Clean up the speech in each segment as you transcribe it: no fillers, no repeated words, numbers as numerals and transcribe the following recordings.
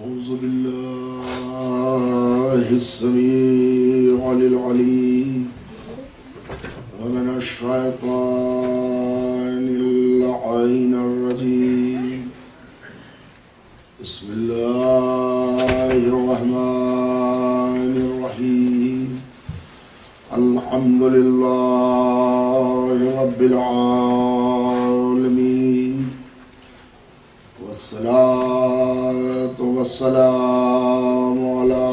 أعوذ بالله السميع العليم ومن الشيطان اللعين الرجيم. بسم الله الرحمن الرحيم. الحمد لله رب العالمين والصلاة والسلام على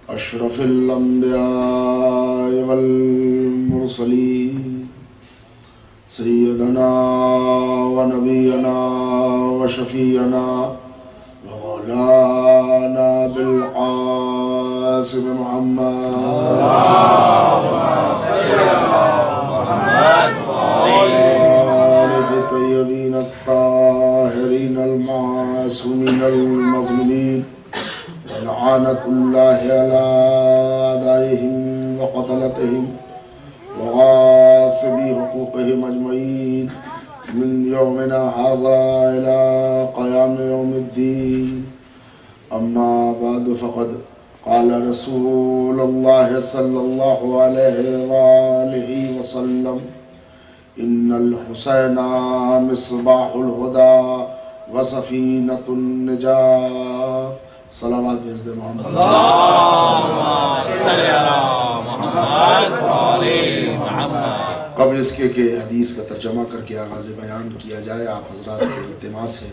أشرف الأنبياء والمرسلين سيدنا ونبينا وشفيعنا ومولانا بالقاسم محمد آله الطيبين الطاهرين المعصومين المظلومين ولعنة الله على أعدائهم وقتلتهم وغاصبي حقوقهم أجمعين من يومنا هذا إلى قيام يوم الدين. أما بعد فقد قال رسول الله صلى الله عليه وآله وسلم إن الحسين مصباح الهدى وسفينة النجاة. صلوات بھیج دے محمد. اللهم صل على محمد وعلى محمد. قبل اس کے کہ حدیث کا ترجمہ کر کے آغاز بیان کیا جائے، آپ حضرات سے التماس ہے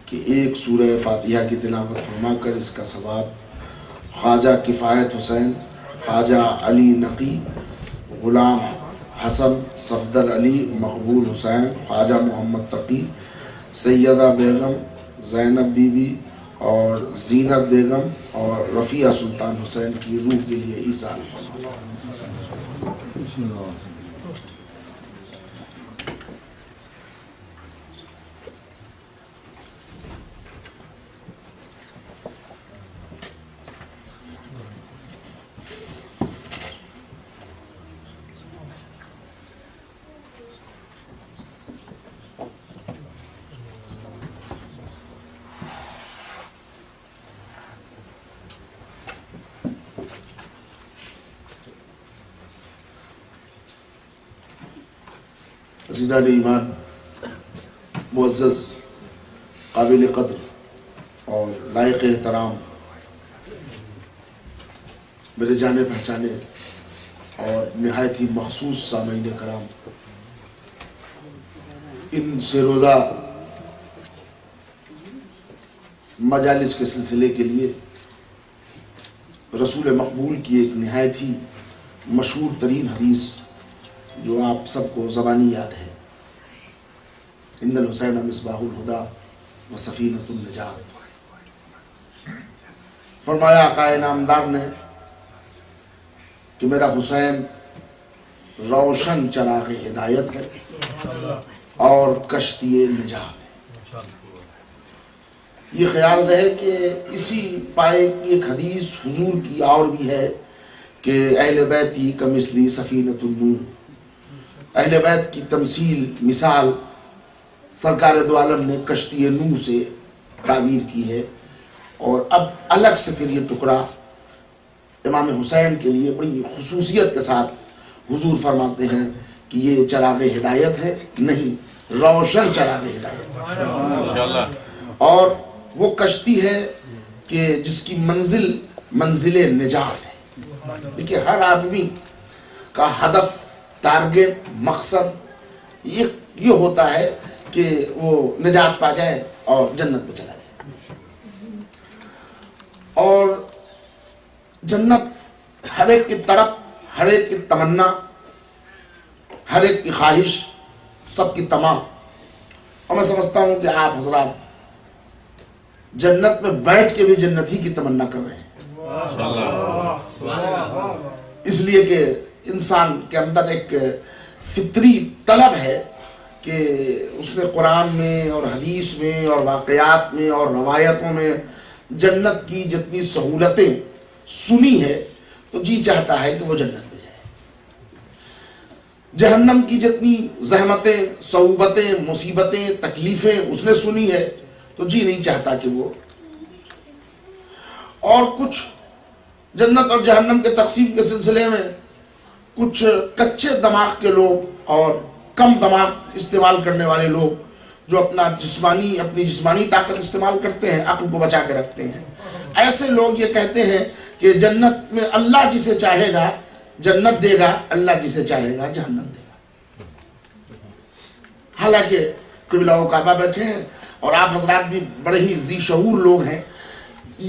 کہ ایک سورہ فاتحہ کی تلاوت فرما کر اس کا ثواب خواجہ کفایت حسین، خواجہ علی نقی، غلام حسن، صفدر علی، مقبول حسین، خواجہ محمد تقی، سیدہ بیگم، زینب بی بی اور زینت بیگم اور رفیہ سلطان حسین کی روح کے لیے ایصال فرمائیں. عزیزان ایمان، معزز، قابل قدر اور لائق احترام میرے جانے پہچانے اور نہایت ہی مخصوص سامعین کرام، ان سے روزہ مجالس کے سلسلے کے لیے رسول مقبول کی ایک نہایت ہی مشہور ترین حدیث جو آپ سب کو زبانی یاد ہے، ان الحسین مصباح الہدی وسفینۃ النجات. فرمایا آقا نامدار نے کہ میرا حسین روشن چراغ ہدایت ہے اور کشتی نجات ہے. یہ خیال رہے کہ اسی پائے کی ایک حدیث حضور کی اور بھی ہے کہ اہل بیتی کمثلی سفینۃ النوح، اہل بیت کی تمثیل، مثال سرکار دو عالم نے کشتی نوح سے تعبیر کی ہے. اور اب الگ سے پھر یہ ٹکڑا امام حسین کے لیے بڑی خصوصیت کے ساتھ حضور فرماتے ہیں کہ یہ چراغ ہدایت ہے، نہیں، روشن چراغ ہدایت ہے. اور وہ کشتی ہے کہ جس کی منزل نجات ہے. دیکھیے، ہر آدمی کا ہدف، ٹارگٹ، مقصد یہ ہوتا ہے کہ وہ نجات پا جائے اور جنت پہ چلا جائے. اور جنت ہر ایک کی تڑپ، ہر ایک کی تمنا، ہر ایک کی خواہش، سب کی تمام. اور میں سمجھتا ہوں کہ آپ حضرات جنت میں بیٹھ کے بھی جنت ہی کی تمنا کر رہے ہیں، اس لیے کہ انسان کے اندر ایک فطری طلب ہے کہ اس نے قرآن میں اور حدیث میں اور واقعات میں اور روایتوں میں جنت کی جتنی سہولتیں سنی ہے تو جی چاہتا ہے کہ وہ جنت میں جائے. جہنم کی جتنی زحمتیں، صعوبتیں، مصیبتیں، تکلیفیں اس نے سنی ہے تو جی نہیں چاہتا کہ وہ اور کچھ جنت اور جہنم کے تقسیم کے سلسلے میں کچھ کچے دماغ کے لوگ اور کم دماغ استعمال کرنے والے لوگ جو اپنی جسمانی طاقت استعمال کرتے ہیں، عقل کو بچا کے رکھتے ہیں، ایسے لوگ یہ کہتے ہیں کہ جنت میں اللہ جسے چاہے گا جنت دے گا، اللہ جسے چاہے گا جہنم دے گا۔ حالانکہ قبلہ و کعبہ بیٹھے ہیں اور آپ حضرات بھی بڑے ہی ذی شعور لوگ ہیں،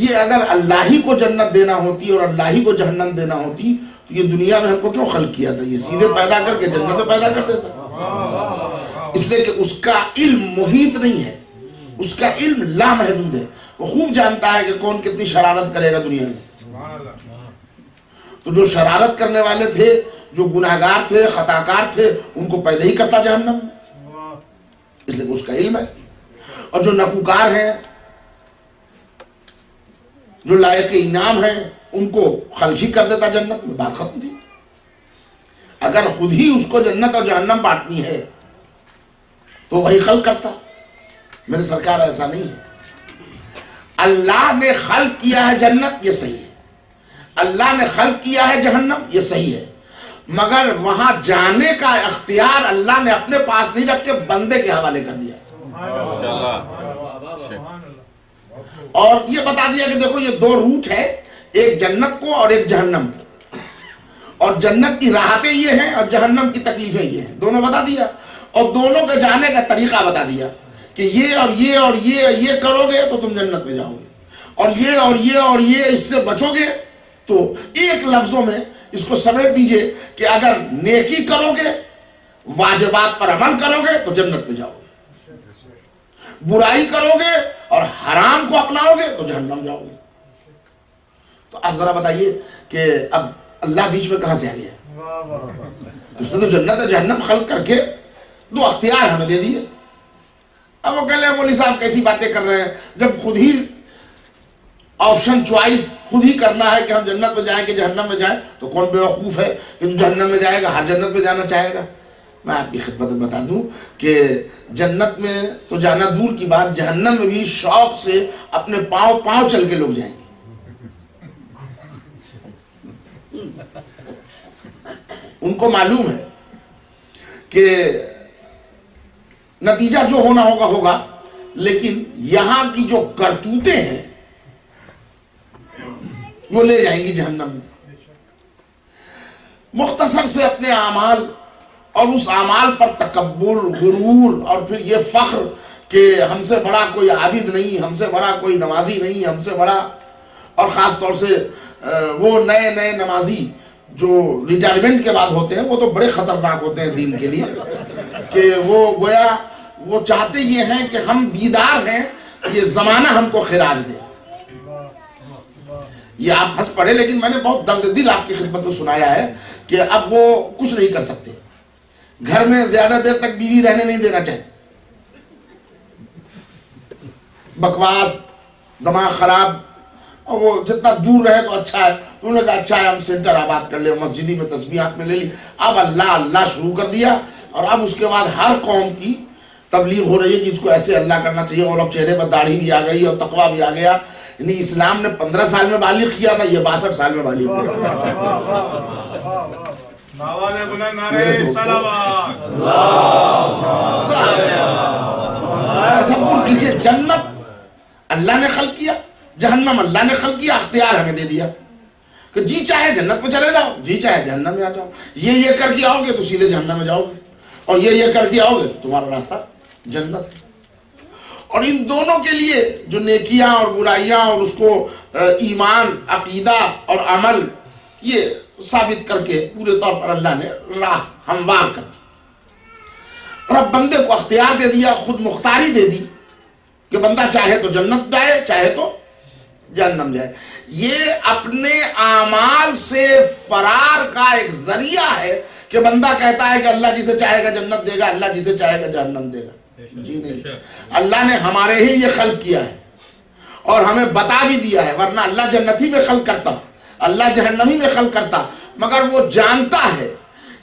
یہ اگر اللہ ہی کو جنت دینا ہوتی اور اللہ ہی کو جہنم دینا ہوتی تو یہ دنیا میں ہم کو کیوں خلق کیا تھا؟ یہ سیدھے پیدا کر کے جنت میں پیدا کر دیتا۔ اس لیے کہ اس کا علم محیط نہیں ہے، اس کا علم لامحدود ہے، وہ خوب جانتا ہے کہ کون کتنی شرارت کرے گا دنیا میں۔ تو جو شرارت کرنے والے تھے، جو گناہگار تھے، خطاکار تھے، ان کو پیدا ہی کرتا جہنم میں، اس لیے کہ اس کا علم ہے۔ اور جو نکوکار ہیں، جو لائق انعام ہیں، ان کو خلق ہی کر دیتا جنت میں، بات ختم تھی۔ اگر خود ہی اس کو جنت اور جہنم بانٹنی ہے تو وہی خلق کرتا۔ میرے سرکار ایسا نہیں ہے۔ اللہ نے خلق کیا ہے جنت، یہ صحیح ہے، اللہ نے خلق کیا ہے جہنم، یہ صحیح ہے، مگر وہاں جانے کا اختیار اللہ نے اپنے پاس نہیں رکھ کے بندے کے حوالے کر دیا اور یہ بتا دیا کہ دیکھو یہ دو روٹ ہے، ایک جنت کو اور ایک جہنم کو، اور جنت کی راحتیں یہ ہیں اور جہنم کی تکلیفیں یہ ہیں، دونوں بتا دیا، اور دونوں کے جانے کا طریقہ بتا دیا کہ یہ اور یہ اور یہ کرو گے تو تم جنت میں جاؤ گے، اور یہ اور یہ اور یہ اس سے بچو گے۔ تو ایک لفظوں میں اس کو سمیٹ دیجئے کہ اگر نیکی کرو گے، واجبات پر عمل کرو گے تو جنت میں جاؤ گے، برائی کرو گے اور حرام کو اپناؤ گے تو جہنم جاؤ گے۔ تو اب ذرا بتائیے کہ اب اللہ بیچ میں کہاں سے آ گیا؟ اس نے تو جنت اور جہنم خلق کر کے دو اختیار ہمیں دے دیے۔ اب وہ کہہ لیں مولوی صاحب کیسی باتیں کر رہے ہیں، جب خود ہی آپشن چوائس خود ہی کرنا ہے کہ ہم جنت میں جائیں کہ جہنم میں جائیں، تو کون بیوقوف ہے کہ جو جہنم میں جائے گا ہر جنت میں جانا چاہے گا؟ میں آپ کی خدمت میں بتا دوں کہ جنت میں تو جانا دور کی بات، جہنم میں بھی شوق سے اپنے پاؤں چل کے لوگ جائیں گے۔ ان کو معلوم ہے کہ نتیجہ جو ہونا ہوگا، لیکن یہاں کی جو کرتوتیں ہیں وہ لے جائیں گی جہنم میں۔ مختصر سے اپنے اعمال اور اس اعمال پر تکبر، غرور اور پھر یہ فخر کہ ہم سے بڑا کوئی عابد نہیں، ہم سے بڑا کوئی نمازی نہیں، ہم سے بڑا، اور خاص طور سے وہ نئے نمازی جو ریٹائرمنٹ کے بعد ہوتے ہیں، وہ تو بڑے خطرناک ہوتے ہیں دین کے لیے، کہ وہ گویا وہ چاہتے یہ ہیں کہ ہم دیدار ہیں، یہ زمانہ ہم کو خراج دے۔ یہ آپ ہنس پڑے، لیکن میں نے بہت درد دل آپ کی خدمت میں سنایا ہے کہ اب وہ کچھ نہیں کر سکتے، گھر میں زیادہ دیر تک بیوی رہنے نہیں دینا چاہتے، بکواس، دماغ خراب، اور وہ جتنا دور رہے تو اچھا ہے۔ تو انہوں نے کہا اچھا ہے ہم سینٹر آباد کر لیں، مسجدی میں تسبیحات میں لے لی۔ اب اللہ اللہ شروع کر دیا، اور اب اس کے بعد ہر قوم کی تبلیغ ہو رہی ہے کہ اس کو ایسے اللہ کرنا چاہیے، اور اب چہرے پر داڑھی بھی آ گئی اور تقویٰ بھی آ گیا۔ یعنی اسلام نے 15 سال میں بالغ کیا تھا، یہ 62 سال میں بالغ ہوا۔ تصور کیجئے، جنت اللہ نے خلق کیا، جہنم اللہ نے خلق کیا، اختیار ہمیں دے دیا کہ جی چاہے جنت میں چلے جاؤ، جی چاہے جہنم میں آ جاؤ، یہ کر کے آؤ گے تو سیدھے جہنم میں جاؤ گے، اور یہ کر کے آؤ گے تو تمہارا راستہ جنت ہے۔ اور ان دونوں کے لیے جو نیکیاں اور برائیاں اور اس کو ایمان، عقیدہ اور عمل، یہ ثابت کر کے پورے طور پر اللہ نے راہ ہموار کر دی، اور اب بندے کو اختیار دے دیا، خود مختاری دے دی کہ بندہ چاہے تو جنت جائے، چاہے تو جہنم جائے۔ یہ اپنے اعمال سے فرار کا ایک ذریعہ ہے کہ بندہ کہتا ہے کہ اللہ جسے چاہے گا جنت دے گا، اللہ جسے چاہے گا جہنم دے گا۔ جی نہیں، اللہ نے ہمارے ہی لیے خلق کیا ہے اور ہمیں بتا بھی دیا ہے، ورنہ اللہ جنتی میں خلق کرتا، اللہ جہنمی میں خلق کرتا، مگر وہ جانتا ہے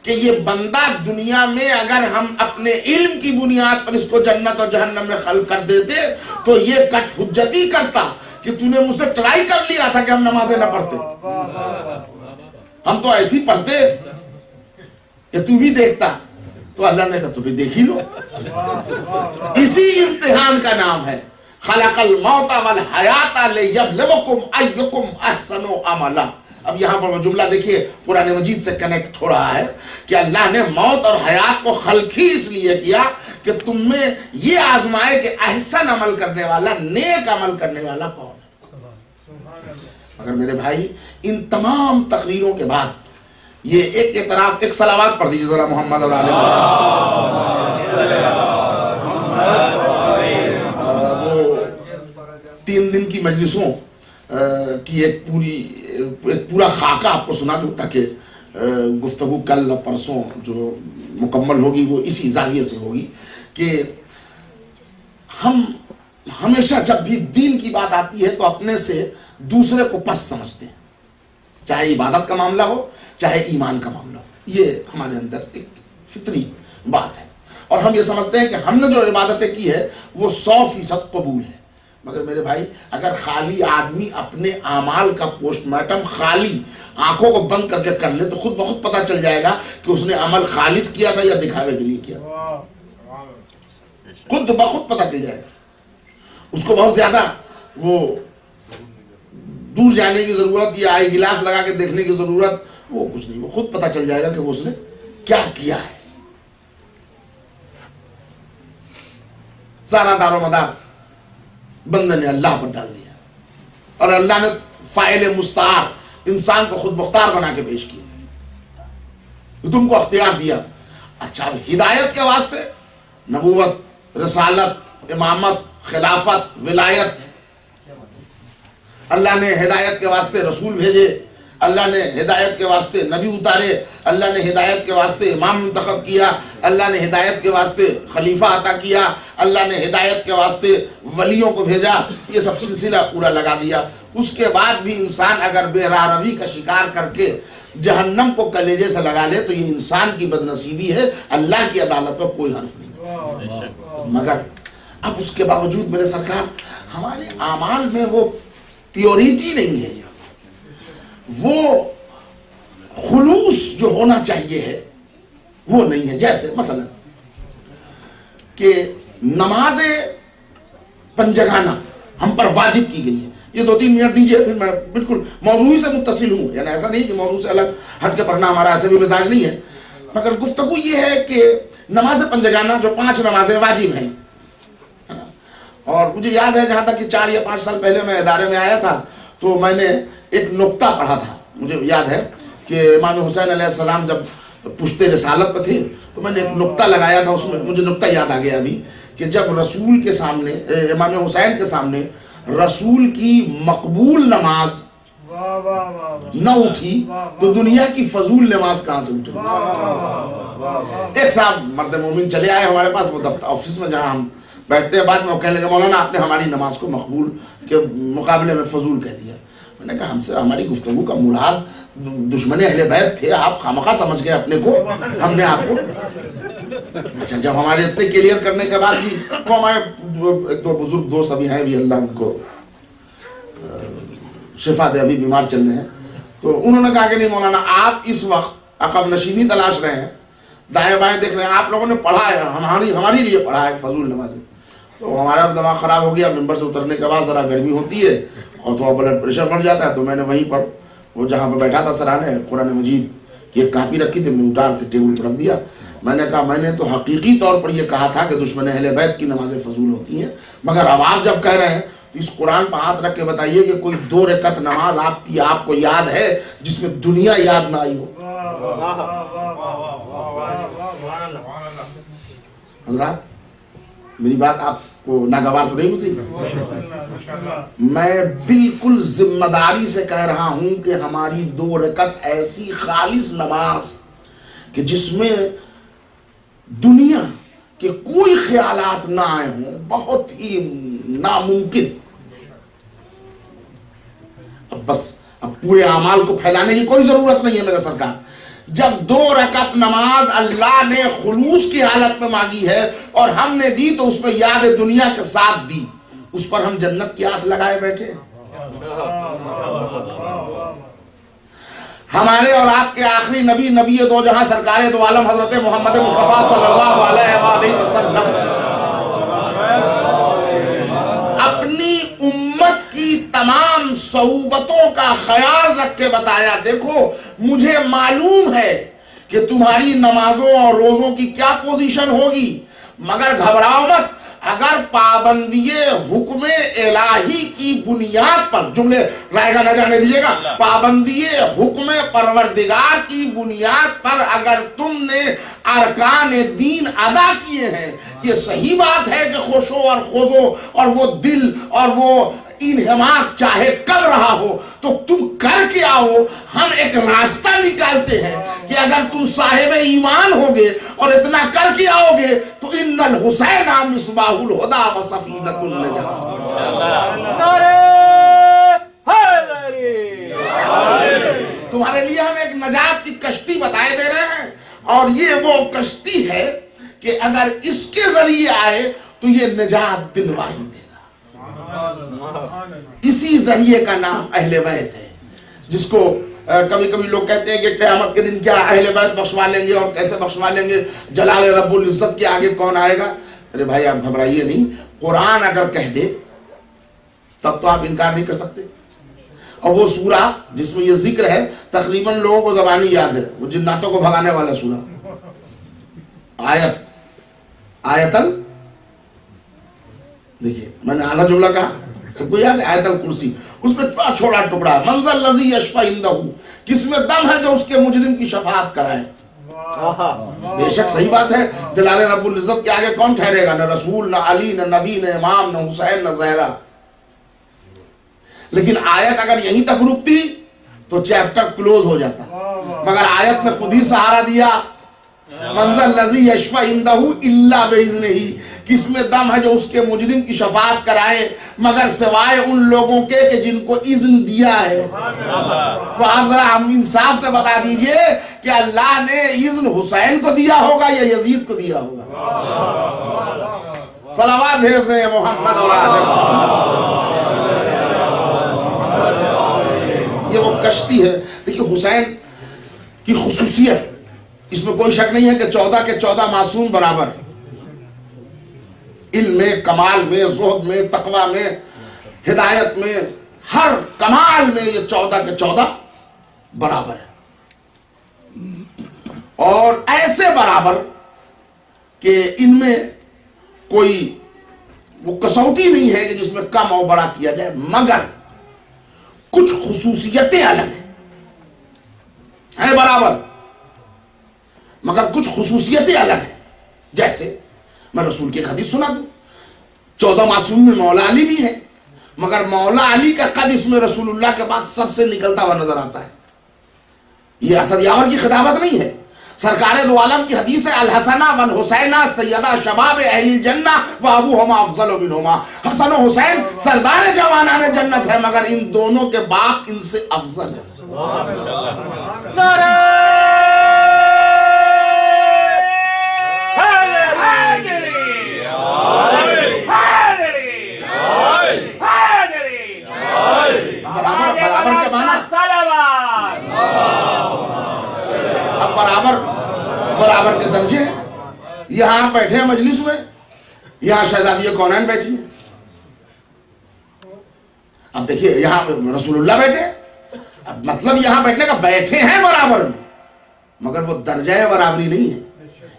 کہ یہ بندہ دنیا میں اگر ہم اپنے علم کی بنیاد پر اس کو جنت اور جہنم میں خلق کر دیتے تو یہ کٹ حجتی کرتا کہ تو نے مجھ سے ٹرائی کر لیا تھا کہ ہم نمازیں نہ پڑھتے، ہم تو ایسی پڑھتے کہ تو بھی دیکھتا، تو اللہ نے کہا تو بھی دیکھ ہی لو۔ اسی امتحان کا نام ہے خلق الموت والحیات لیبلوکم ایکم احسن عملا۔ اب یہاں پر وہ جملہ دیکھیے قرآن مجید سے کنیکٹ ہو رہا ہے کہ اللہ نے موت اور حیات کو خلق ہی اس لیے کیا کہ تم میں یہ آزمائے کہ احسن عمل کرنے والا، نیک عمل کرنے والا کون ہے۔ مگر میرے بھائی ان تمام تقریروں کے بعد یہ ایک اعتراف، ایک صلوات پڑھ دیجیے ذرا محمد اور آل محمد۔ وہ 3 دن کی مجلسوں کی ایک پورا خاکہ آپ کو سنا دوں تاکہ گفتگو کل اور پرسوں جو مکمل ہوگی وہ اسی زاویے سے ہوگی کہ ہم ہمیشہ جب بھی دین کی بات آتی ہے تو اپنے سے دوسرے کو پست سمجھتے ہیں، چاہے عبادت کا معاملہ ہو چاہے ایمان کا معاملہ ہو۔ یہ ہمارے اندر ایک فطری بات ہے، اور ہم یہ سمجھتے ہیں کہ ہم نے جو عبادتیں کی ہے وہ 100% قبول ہے۔ مگر میرے بھائی اگر خالی آدمی اپنے اعمال کا پوسٹ مارٹم خالی آنکھوں کو بند کر کے کر لے تو خود بخود پتہ چل جائے گا کہ اس نے عمل خالص کیا تھا یا دکھاوے کے لیے کیا تھا، خود بخود پتہ چل جائے گا۔ اس کو بہت زیادہ وہ دور جانے کی ضرورت یا آئی گلاس لگا کے دیکھنے کی ضرورت وہ کچھ نہیں، وہ خود پتہ چل جائے گا کہ وہ اس نے کیا کیا ہے۔ سارا دار و مدار بندے نے اللہ پر ڈال دیا، اور اللہ نے فاعل مستعار انسان کو خود مختار بنا کے پیش کیا، تم کو اختیار دیا۔ اچھا اب ہدایت کے واسطے نبوت، رسالت، امامت، خلافت، ولایت، اللہ نے ہدایت کے واسطے رسول بھیجے، اللہ نے ہدایت کے واسطے نبی اتارے، اللہ نے ہدایت کے واسطے امام منتخب کیا، اللہ نے ہدایت کے واسطے خلیفہ عطا کیا، اللہ نے ہدایت کے واسطے ولیوں کو بھیجا، یہ سب سلسلہ پورا لگا دیا۔ اس کے بعد بھی انسان اگر بے راہ روی کا شکار کر کے جہنم کو کلیجے سے لگا لے تو یہ انسان کی بدنصیبی ہے، اللہ کی عدالت پر کوئی حرف نہیں۔ مگر اب اس کے باوجود میرے سرکار ہمارے اعمال میں وہ پیوریٹی نہیں ہے، وہ خلوص جو ہونا چاہیے ہے وہ نہیں ہے۔ جیسے مثلا کہ نماز پنجگانہ ہم پر واجب کی گئی ہے، یہ 2-3 منٹ دیجئے پھر میں بالکل موضوعی سے متصل ہوں، یعنی ایسا نہیں کہ موضوع سے الگ ہٹ کے پڑھنا ہمارا ایسے بھی مزاج نہیں ہے، مگر گفتگو یہ ہے کہ نماز پنجگانہ جو 5 نمازیں واجب ہیں، اور مجھے یاد ہے جہاں تک کہ 4 یا 5 سال پہلے میں ادارے میں آیا تھا تو میں نے ایک نقطہ پڑھا تھا، مجھے یاد ہے کہ امام حسین علیہ السلام جب پشتے رسالت پہ تھے تو میں نے ایک نقطہ لگایا تھا، اس میں مجھے نقطہ یاد آ گیا ابھی کہ جب رسول کے سامنے امام حسین کے سامنے رسول کی مقبول نماز نہ اٹھی تو دنیا کی فضول نماز کہاں سے اٹھے۔ ایک صاحب مرد مومن چلے آئے ہمارے پاس، وہ دفتر آفس میں جہاں ہم بیٹھتے ہیں، بعد میں وہ کہنے لگے مولانا آپ نے ہماری نماز کو مقبول کے مقابلے میں فضول کہہ دیا۔ میں نے کہا ہم سے ہماری گفتگو کا مراد دشمن اہل بیت تھے، آپ خامخواہ سمجھ گئے اپنے کو، ہم نے آپ کو اچھا جب ہمارے اتنے کلیئر کرنے کے بعد بھی وہ ہمارے 1-2 بزرگ دوست ابھی ہیں، بھی اللہ ان کو شفا دے، ابھی بیمار چل رہے ہیں، تو انہوں نے کہا کہ نہیں مولانا آپ اس وقت عقب نشینی تلاش رہے ہیں، دائیں بائیں دیکھ رہے ہیں، آپ لوگوں نے پڑھا ہے، ہماری لیے پڑھا ہے فضول نمازیں۔ تو ہمارا دماغ خراب ہو گیا، ممبر سے اترنے کے بعد ذرا گرمی ہوتی ہے اور تھوڑا بلڈ پریشر بڑھ جاتا ہے، تو میں نے وہیں پر وہ جہاں پہ بیٹھا تھا سرانے قرآن مجید کی ایک کاپی رکھی تھی، میں نے اٹھا کے ٹیبل پر رکھ دیا۔ میں نے کہا میں نے تو حقیقی طور پر یہ کہا تھا کہ دشمن اہل بیت کی نمازیں فضول ہوتی ہیں، مگر اب آپ جب کہہ رہے ہیں تو اس قرآن پہ ہاتھ رکھ کے بتائیے کہ کوئی 2 رکعت نماز آپ کو یاد ہے جس میں دنیا یاد نہ آئی ہو۔ حضرات میری بات آپ کو ناگوار تو نہیں گزری؟ میں بالکل ذمہ داری سے کہہ رہا ہوں کہ ہماری 2 رکعت ایسی خالص نماز کہ جس میں دنیا کے کوئی خیالات نہ آئے ہوں، بہت ہی ناممکن۔ اب پورے اعمال کو پھیلانے کی کوئی ضرورت نہیں ہے میرے سرکار۔ جب 2 رکعت نماز اللہ نے خلوص کی حالت میں مانگی ہے اور ہم نے دی تو اس میں یاد دنیا کے ساتھ دی، اس پر ہم جنت کی آس لگائے بیٹھے۔ ہمارے اور آپ کے آخری نبی، نبی دو جہاں، سرکار دو عالم حضرت محمد مصطفیٰ صلی اللہ علیہ وآلہ وسلم اپنی امت کی تمام صعوبتوں کا خیال رکھ کے بتایا، دیکھو مجھے معلوم ہے کہ تمہاری نمازوں اور روزوں کی کیا پوزیشن ہوگی، مگر گھبراؤ مت، اگر پابندی حکم الہی کی بنیاد پر، جملے رائے گا نہ جانے دیجیے گا، پابندی حکم پروردگار کی بنیاد پر اگر تم نے ارکان دین ادا کیے ہیں، یہ صحیح بات ہے کہ خشوع اور خضوع اور وہ دل اور وہ انہماک چاہے کب رہا ہو تو تم کر کے آؤ، ہم ایک راستہ نکالتے ہیں کہ اگر تم صاحب ایمان ہوگے اور اتنا کر کے آؤ گے تو ان الحسین مصباح الہدی و سفینۃ النجاۃ۔ تمہارے لیے ہم ایک نجات کی کشتی بتائے دے رہے ہیں، اور یہ وہ کشتی ہے کہ اگر اس کے ذریعے آئے تو یہ نجات دلوا ہی دے گا۔ اسی ذریعے کا نام اہل بیت ہے، جس کو کبھی کبھی لوگ کہتے ہیں کہ قیامت کے دن کیا اہل بیت بخشوا لیں گے اور کیسے بخشوا لیں گے، جلال رب العزت کے آگے کون آئے گا؟ ارے بھائی آپ گھبرائیے نہیں، قرآن اگر کہہ دے تب تو آپ انکار نہیں کر سکتے۔ اور وہ سورہ جس میں یہ ذکر ہے تقریباً لوگوں کو زبانی یاد ہے، وہ جناتوں کو بھگانے والا سورہ، آیتل، دیکھیے میں نے آدھا جملہ کہا، سب کو یاد ہے آیت الکرسی، اس میں چھوڑا ٹکڑا، منزل لذی یشفع عندہ، کس میں دم ہے جو اس کے مجرم کی شفاعت کرائے۔ بے شک صحیح بات ہے، جلال رب العزت کے آگے کون ٹھہرے گا؟ نہ رسول، نہ علی، نہ نبی، نہ امام، نہ حسین، نہ زہرا۔ لیکن آیت اگر یہیں تک رکتی تو چیپٹر کلوز ہو جاتا، مگر آیت نے خود ہی سہارا دیا، منزل لذی یشفع عندہ الا باذنہ، کس میں دم ہے جو اس کے مجرم کی شفاعت کرائے مگر سوائے ان لوگوں کے کہ جن کو اذن دیا ہے۔ تو آپ ذرا ہم انصاف سے بتا دیجئے کہ اللہ نے اذن حسین کو دیا ہوگا یا یزید کو دیا ہوگا؟ صلوات بھیج دیں محمد اور آل محمد۔ یہ وہ کشتی ہے۔ دیکھیے حسین کی خصوصیت، اس میں کوئی شک نہیں ہے کہ 14 کے 14 معصوم برابر، علم میں، کمال میں، زہد میں، تقوی میں، ہدایت میں، ہر کمال میں یہ 14 کے 14 برابر ہے، اور ایسے برابر کہ ان میں کوئی وہ کسوٹی نہیں ہے کہ جس میں کم اور بڑا کیا جائے، مگر کچھ خصوصیتیں الگ ہیں برابر، مگر کچھ خصوصیتیں الگ ہیں۔ جیسے میں رسول کی ایک حدیث سنا دوں، 14 معصوم میں مولا علی بھی ہے، مگر مولا علی کا قد اس میں رسول اللہ کے بعد سب سے نکلتا ہوا نظر آتا ہے۔ یہ اسد یاور کی خطابت نہیں ہے، سرکار دو عالم کی حدیث ہے، الحسن والحسین سیدہ شباب اہل الجنہ وابوہما افضل منہما، حسن و حسین سردار جوانان جنت ہے مگر ان دونوں کے باپ ان سے افضل ہے۔ برابر کے معنی اب برابر کے درجے ہیں۔ یہاں بیٹھے ہیں مجلس میں، یہاں شہزادی کونین بیٹھی ہیں، اب دیکھیے یہاں رسول اللہ بیٹھے، اب مطلب یہاں بیٹھنے کا بیٹھے ہیں برابر میں، مگر وہ درجہ برابری نہیں ہے،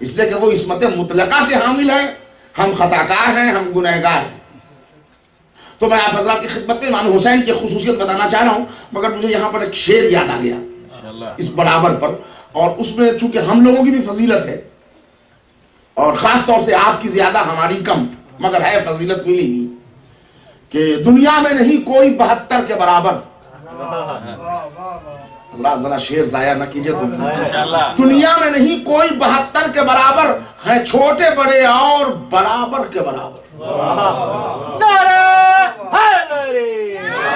اس لیے کہ وہ عصمت مطلقہ کے حامل ہیں، ہم خطاکار ہیں، ہم گنہگار ہیں۔ تو میں آپ حضرات کی خدمت میں امام حسین کی خصوصیت بتانا چاہ رہا ہوں، مگر مجھے یہاں پر ایک شعر یاد آ گیا اس برابر پر، اور اس میں چونکہ ہم لوگوں کی بھی فضیلت ہے اور خاص طور سے آپ کی زیادہ ہماری کم، مگر ہے فضیلت ملی ہوئی، کہ دنیا میں نہیں کوئی 72 کے برابر۔ حضرات ذرا شعر ضائع نہ کیجئے، تو دنیا میں نہیں کوئی 72 کے برابر ہیں، چھوٹے بڑے اور برابر کے برابر۔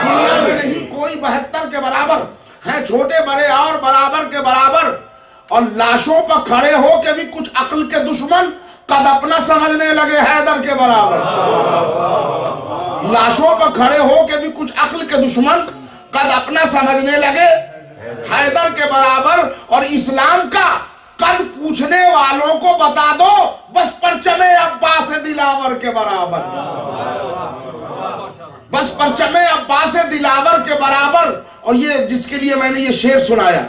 دنیا میں نہیں کوئی 72 کے برابر ہیں، چھوٹے بڑے اور برابر کے برابر، اور لاشوں پر کھڑے ہو کے بھی کچھ عقل کے دشمن قد اپنا سمجھنے لگے حیدر کے برابر۔ لاشوں پر کھڑے ہو کے بھی کچھ عقل کے دشمن قد اپنا سمجھنے لگے حیدر کے برابر، اور اسلام کا قد پوچھنے والوں کو بتا دو بس پرچم عباس دلاور کے برابر، بس پرچم عباس دلاور کے برابر۔ اور یہ جس کے لیے میں نے یہ شعر سنایا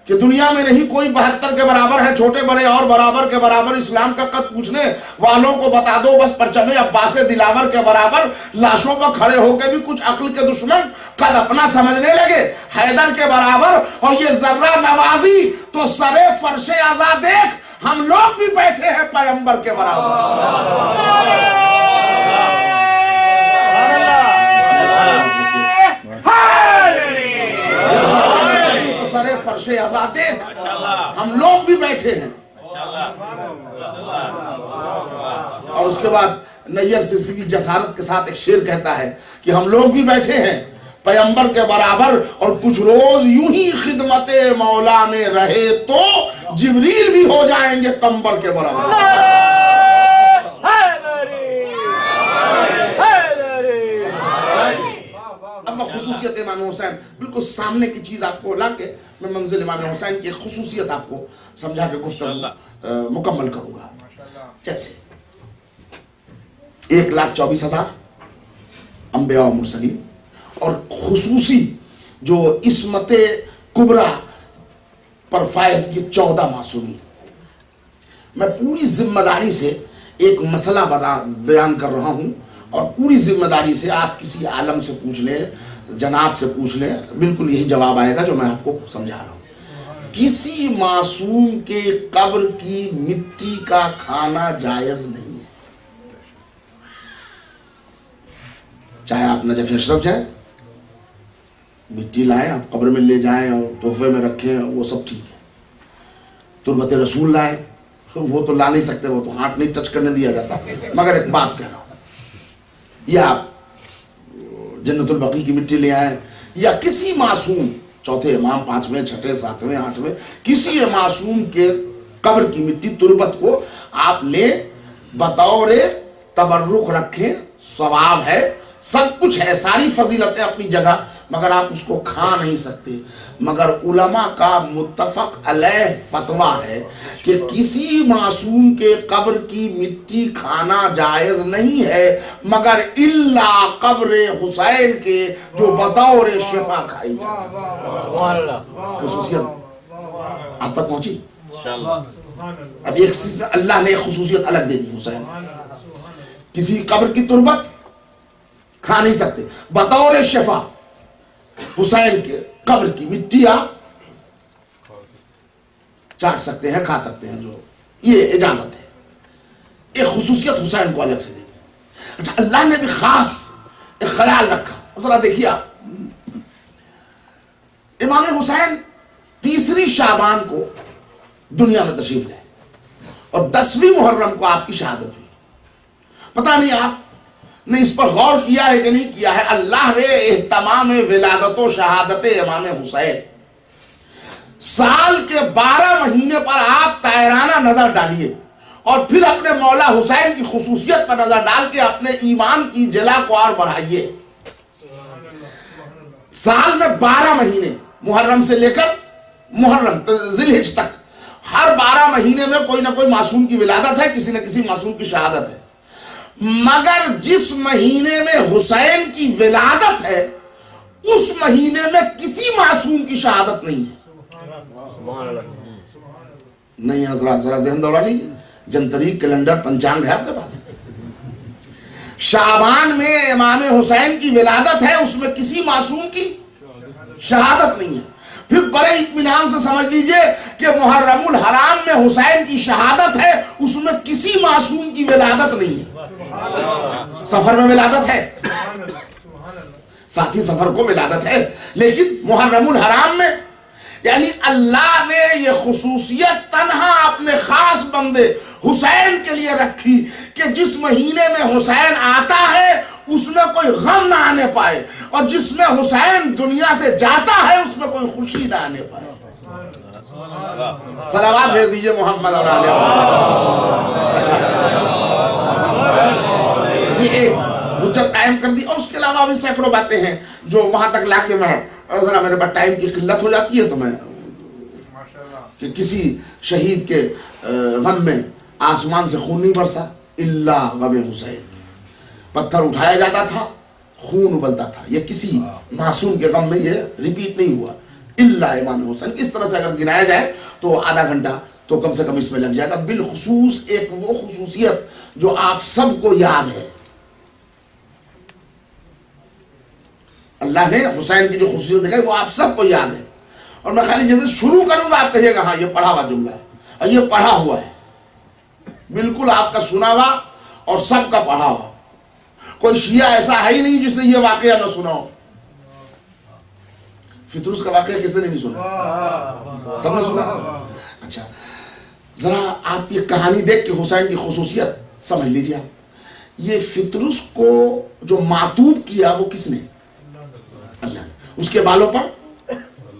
کہ دنیا میں نہیں کوئی 72 کے برابر ہے، چھوٹے بڑے اور برابر کے برابر، اسلام کا قد پوچھنے والوں کو بتا دو بس پرچم عباس دلاور کے برابر، لاشوں پر کھڑے ہو کے بھی کچھ عقل کے دشمن قد اپنا سمجھنے لگے حیدر کے برابر، اور یہ ذرہ نوازی تو سرے فرش عزا دیکھ ہم لوگ بھی بیٹھے ہیں پیغمبر کے برابر۔ سرے فرش عزا دیکھ ہم لوگ بھی بیٹھے ہیں۔ اور اس کے بعد نیّر سرسگی جسارت کے ساتھ ایک شعر کہتا ہے کہ ہم لوگ بھی بیٹھے ہیں پیغمبر کے برابر، اور کچھ روز یوں ہی خدمت مولا میں رہے تو جبریل بھی ہو جائیں گے قمبر کے برابر۔ اب خصوصیت امام حسین بالکل سامنے کی چیز آپ کو لا کے میں منزل امام حسین کی خصوصیت آپ کو سمجھا کے گفتگو مکمل کروں گا۔ جیسے 1,24,000 انبیاء و مرسلین اور خصوصی جو عصمت کبریٰ پر فائز یہ 14 معصومین، میں پوری ذمہ داری سے ایک مسئلہ بیان کر رہا ہوں، اور پوری ذمہ داری سے آپ کسی عالم سے پوچھ لیں، جناب سے پوچھ لیں، بالکل یہی جواب آئے گا جو میں آپ کو سمجھا رہا ہوں۔ کسی معصوم کے قبر کی مٹی کا کھانا جائز نہیں ہے، چاہے آپ نجف اشرف جائیں، مٹی لائیں آپ قبر میں لے جائیں اور تحفے میں رکھیں، وہ سب ٹھیک ہے۔ تربت رسول لائیں، وہ تو لا نہیں سکتے، وہ تو ہاتھ نہیں ٹچ کرنے دیا جاتا، مگر ایک بات کہہ رہا ہوں، یا آپ جنت البقیع کی مٹی لے آئیں، یا کسی معصوم چوتھے امام، 5ویں، 6ٹھے، 7ویں، 8ویں کسی معصوم کے قبر کی مٹی تربت کو آپ لیں، بطور تبرک رکھیں، ثواب ہے، سب کچھ ہے، ساری فضیلتیں اپنی جگہ، مگر آپ اس کو کھا نہیں سکتے۔ مگر علماء کا متفق علیہ فتویٰ ہے کہ کسی معصوم کے قبر کی مٹی کھانا جائز نہیں ہے، مگر الا قبر حسین کے جو بطور شفا کھائی جائے۔ خصوصیت آپ تک پہنچی؟ اب ایک چیز اللہ نے ایک خصوصیت الگ دے دی حسین، کسی قبر کی تربت کھا نہیں سکتے، بطور شفا حسین کے قبر کی مٹی آپ چاٹ سکتے ہیں، کھا سکتے ہیں، جو یہ اجازت ہے، ایک خصوصیت حسین کو الگ سے دے دی۔ اچھا، اللہ نے بھی خاص ایک خیال رکھا، ذرا دیکھیے آپ، امام حسین 3 شعبان کو دنیا میں تشریف لائے اور 10ویں محرم کو آپ کی شہادت ہوئی۔ پتہ نہیں آپ نے اس پر غور کیا ہے کہ نہیں کیا ہے، اللہ نے اہتمام ولادت و شہادت امام حسین سال کے 12 مہینے پر آپ طاہرانہ نظر ڈالیے، اور پھر اپنے مولا حسین کی خصوصیت پر نظر ڈال کے اپنے ایمان کی جلا کو اور بڑھائیے۔ سال میں 12 مہینے، محرم سے لے کر محرم ذی الحج تک، ہر 12 مہینے میں کوئی نہ کوئی معصوم کی ولادت ہے، کسی نہ کسی معصوم کی شہادت ہے، مگر جس مہینے میں حسین کی ولادت ہے اس مہینے میں کسی معصوم کی شہادت نہیں ہے۔ نہیں حضرات، ذرا ذہن دورہ لیجیے، جنتری کیلنڈر پنچانگ ہے آپ کے پاس، شعبان میں امام حسین کی ولادت ہے، اس میں کسی معصوم کی شہادت نہیں ہے۔ پھر بڑے اطمینان سے سمجھ لیجئے کہ محرم الحرام میں حسین کی شہادت ہے، اس میں کسی معصوم کی ولادت نہیں ہے۔ سفر میں ولادت ہے، ساتھی سفر کو ولادت ہے، لیکن محرم الحرام میں، یعنی اللہ نے یہ خصوصیت تنہا اپنے خاص بندے حسین کے لیے رکھی کہ جس مہینے میں حسین آتا ہے اس میں کوئی غم نہ آنے پائے، اور جس میں حسین دنیا سے جاتا ہے اس میں کوئی خوشی نہ آنے پائے۔ صلوات بھیج دیجئے محمد اور آلہ محمد۔ اچھا، حجت قائم کر دی. اور اس کے علاوہ بھی سینکڑوں باتیں ہیں جو وہاں تک لا کے میں ذرا میرے پاس ٹائم کی قلت ہو جاتی ہے تو میں کہ کسی شہید کے غم میں آسمان سے خون نہیں برسا الا غم حسین. پتھر اٹھایا جاتا تھا خون ابلتا تھا. یہ کسی معصوم کے غم میں یہ ریپیٹ نہیں ہوا الا امام حسین. اس طرح سے اگر گنایا جائے تو آدھا گھنٹہ تو کم سے کم اس میں لگ جائے گا. بالخصوص ایک وہ خصوصیت جو آپ سب کو یاد ہے, اللہ نے حسین کی جو خصوصیت دکھائی وہ آپ سب کو یاد ہے. اور میں خالی جیسے شروع کروں گا آپ کہیے گا ہاں یہ پڑھا ہوا جملہ ہے اور یہ پڑھا ہوا ہے, بالکل آپ کا سنا ہوا اور سب کا پڑھا ہوا. کوئی شیعہ ایسا ہے ہی نہیں جس نے یہ واقعہ نہ سنا ہو. فطرس کا واقعہ کس نے نہیں سنا؟ سب نے سنا. اچھا ذرا آپ یہ کہانی دیکھ کے حسین کی خصوصیت سمجھ لیجیے. آپ یہ فطرس کو جو معطوب کیا وہ کس نے؟ اللہ نے. اس کے بالوں پر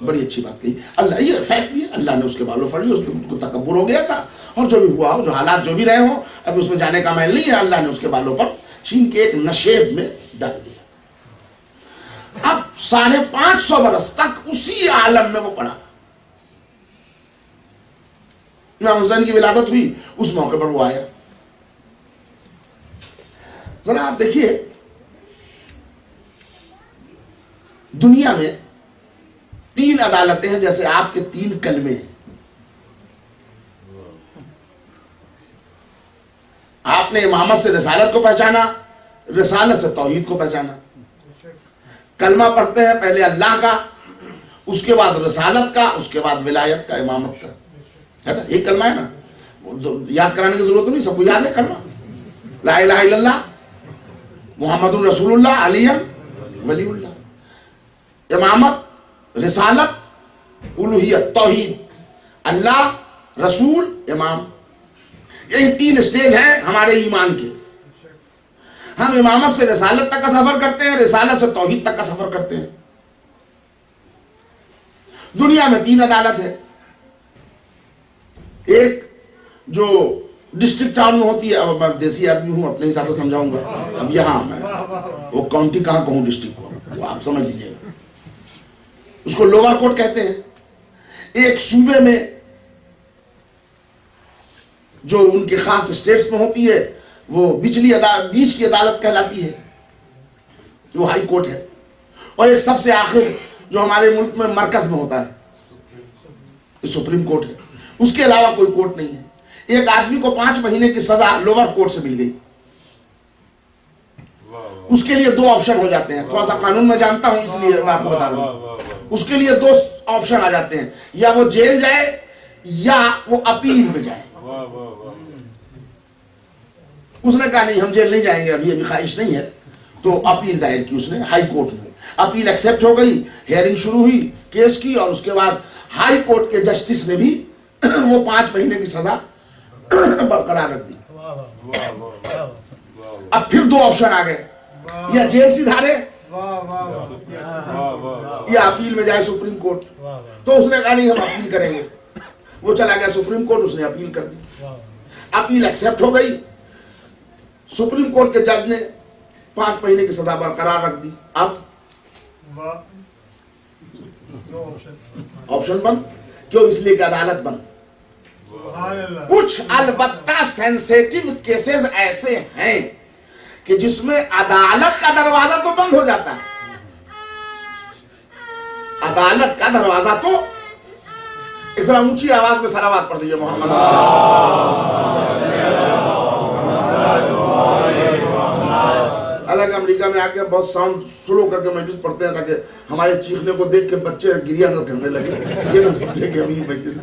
بڑی اچھی بات کہی اللہ, یہ فیکٹ بھی ہے, اللہ نے اس کے بالوں پڑھ لی. اس کو تکبر ہو گیا تھا اور جو بھی ہوا ہو, جو حالات جو بھی رہے ہوں, ابھی اس میں جانے کا محل نہیں ہے. اللہ نے اس کے بالوں پر چھین کے ایک نشیب میں ڈال دیا. اب 550 برس تک اسی عالم میں وہ پڑا. امام حسین کی ولادت ہوئی, اس موقع پر وہ آیا. ذرا آپ دیکھیے دنیا میں 3 عدالتیں ہیں جیسے آپ کے 3 کلمے ہیں. آپ نے امامت سے رسالت کو پہچانا, رسالت سے توحید کو پہچانا. کلمہ پڑھتے ہیں پہلے اللہ کا, اس کے بعد رسالت کا, اس کے بعد ولایت کا, امامت کا, ہے نا. ایک کلمہ ہے نا, یاد کرانے کی ضرورت نہیں, سب کو یاد ہے کلمہ. لا الہ الا اللہ محمد رسول اللہ علی ولی اللہ. امامت, رسالت, الوہیت, توحید, اللہ, رسول, امام. یہی 3 اسٹیج ہیں ہمارے ایمان کے. ہم امامت سے رسالت تک کا سفر کرتے ہیں, رسالت سے توحید تک کا سفر کرتے ہیں. دنیا میں 3 عدالت ہے. ایک جو ڈسٹرکٹ ٹاؤن میں ہوتی ہے, اب میں دیسی آدمی ہوں اپنے حساب سے سمجھاؤں گا, اب یہاں میں وہ کاؤنٹی کہاں کہوں ڈسٹرکٹ کو, وہ آپ سمجھ لیجیے گا. اس کو لوور کورٹ کہتے ہیں. ایک صوبے میں جو ان کے خاص اسٹیٹس میں ہوتی ہے وہ بیچ کی عدالت کہلاتی ہے, جو ہائی کورٹ ہے. اور ایک سب سے آخر جو ہمارے ملک میں مرکز میں ہوتا ہے, سپریم کورٹ ہے. اس کے علاوہ کوئی کورٹ نہیں ہے. ایک آدمی کو 5 مہینے کی سزا لوور کورٹ سے مل گئی. اس کے لیے 2 آپشن ہو جاتے ہیں. تھوڑا سا قانون میں جانتا ہوں اس لیے میں آپ کو بتا رہا ہوں. اس کے لیے 2 آپشن آ جاتے ہیں, یا وہ جیل جائے یا وہ اپیل میں جائے. اس نے کہا نہیں ہم جیل نہیں جائیں گے, ابھی خواہش نہیں ہے, تو اپیل دائر کی اس نے ہائی کورٹ میں. اپیل ایکسپٹ ہو گئی, ہیئرنگ شروع ہوئی کیس کی, اور اس کے بعد ہائی کورٹ کے جسٹس نے بھی وہ 5 مہینے کی سزا برقرار رکھ دی. اب پھر 2 آپشن آ گئے, یا جیل سدھارے یا اپیل میں جائے سپریم کورٹ. تو اس نے کہا نہیں ہم اپیل کریں گے. وہ چلا گیا سپریم کورٹ, اس نے اپیل کر دی. اپیل ایکسپٹ ہو گئی, سپریم کورٹ کے جج نے 5 مہینے کی سزا برقرار رکھ دی. اب آپشن بند. کیوں؟ اس لیے کہ عدالت بند. کچھ البتہ سینسیٹیو کیسز ایسے ہیں کہ جس میں عدالت کا دروازہ تو بند ہو جاتا ہے. عدالت کا دروازہ تو, اس طرح اونچی آواز میں صلوات پڑھ دیجیے محمد. حالانکہ امریکہ میں آ کے بہت ساؤنڈ سلو کر کے میٹرس پڑھتے ہیں تاکہ ہمارے چیخنے کو دیکھ کے بچے گریا نہ کرنے لگے, یہ نہ سمجھے کہ امیر میٹرس.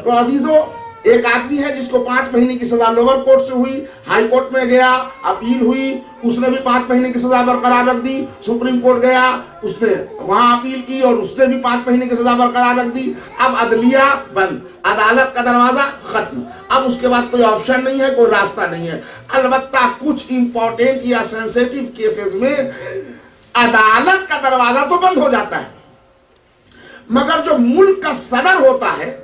تو عزیزو, ایک آدمی ہے جس کو 5 مہینے کی سزا لوور کورٹ سے ہوئی, ہائی کورٹ میں گیا, اپیل ہوئی, اس نے بھی 5 مہینے کی سزا برقرار رکھ دی. سپریم کورٹ گیا, اس نے وہاں اپیل کی اور اس نے بھی 5 مہینے کی سزا برقرار رکھ دی. اب عدلیہ بند, عدالت کا دروازہ ختم. اب اس کے بعد کوئی آپشن نہیں ہے, کوئی راستہ نہیں ہے. البتہ کچھ امپورٹنٹ یا سینسیٹیو کیسز میں عدالت کا دروازہ تو بند ہو جاتا ہے, مگر جو ملک کا صدر ہوتا ہے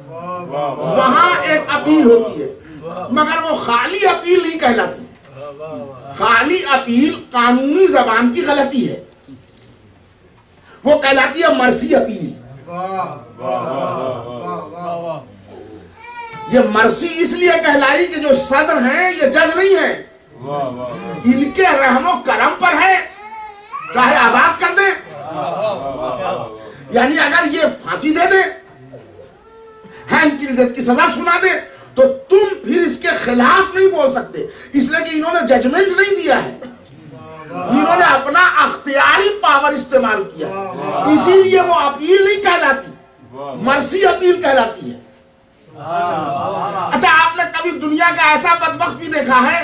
وہاں ایک اپیل ہوتی ہے، مگر وہ خالی اپیل نہیں کہلاتی. خالی اپیل قانونی زبان کی غلطی ہے، وہ کہلاتی ہے مرسی اپیل. یہ مرسی اس لیے کہلائی کہ جو صدر ہیں یہ جج نہیں ہیں، ان کے رحم و کرم پر ہے، چاہے آزاد کر دیں، یعنی اگر یہ پھانسی دے دیں، ہینگ کی ڈیتھ کی سزا سنا دے تو تم پھر اس کے خلاف نہیں بول سکتے، اس لیے کہ انہوں نے ججمنٹ نہیں دیا ہے، انہوں نے اپنا اختیاری پاور استعمال کیا ہے، اسی لیے وہ اپیل نہیں کہلاتی، مرسی اپیل کہلاتی ہے. اچھا، آپ نے کبھی دنیا کا ایسا بدبخت بھی دیکھا ہے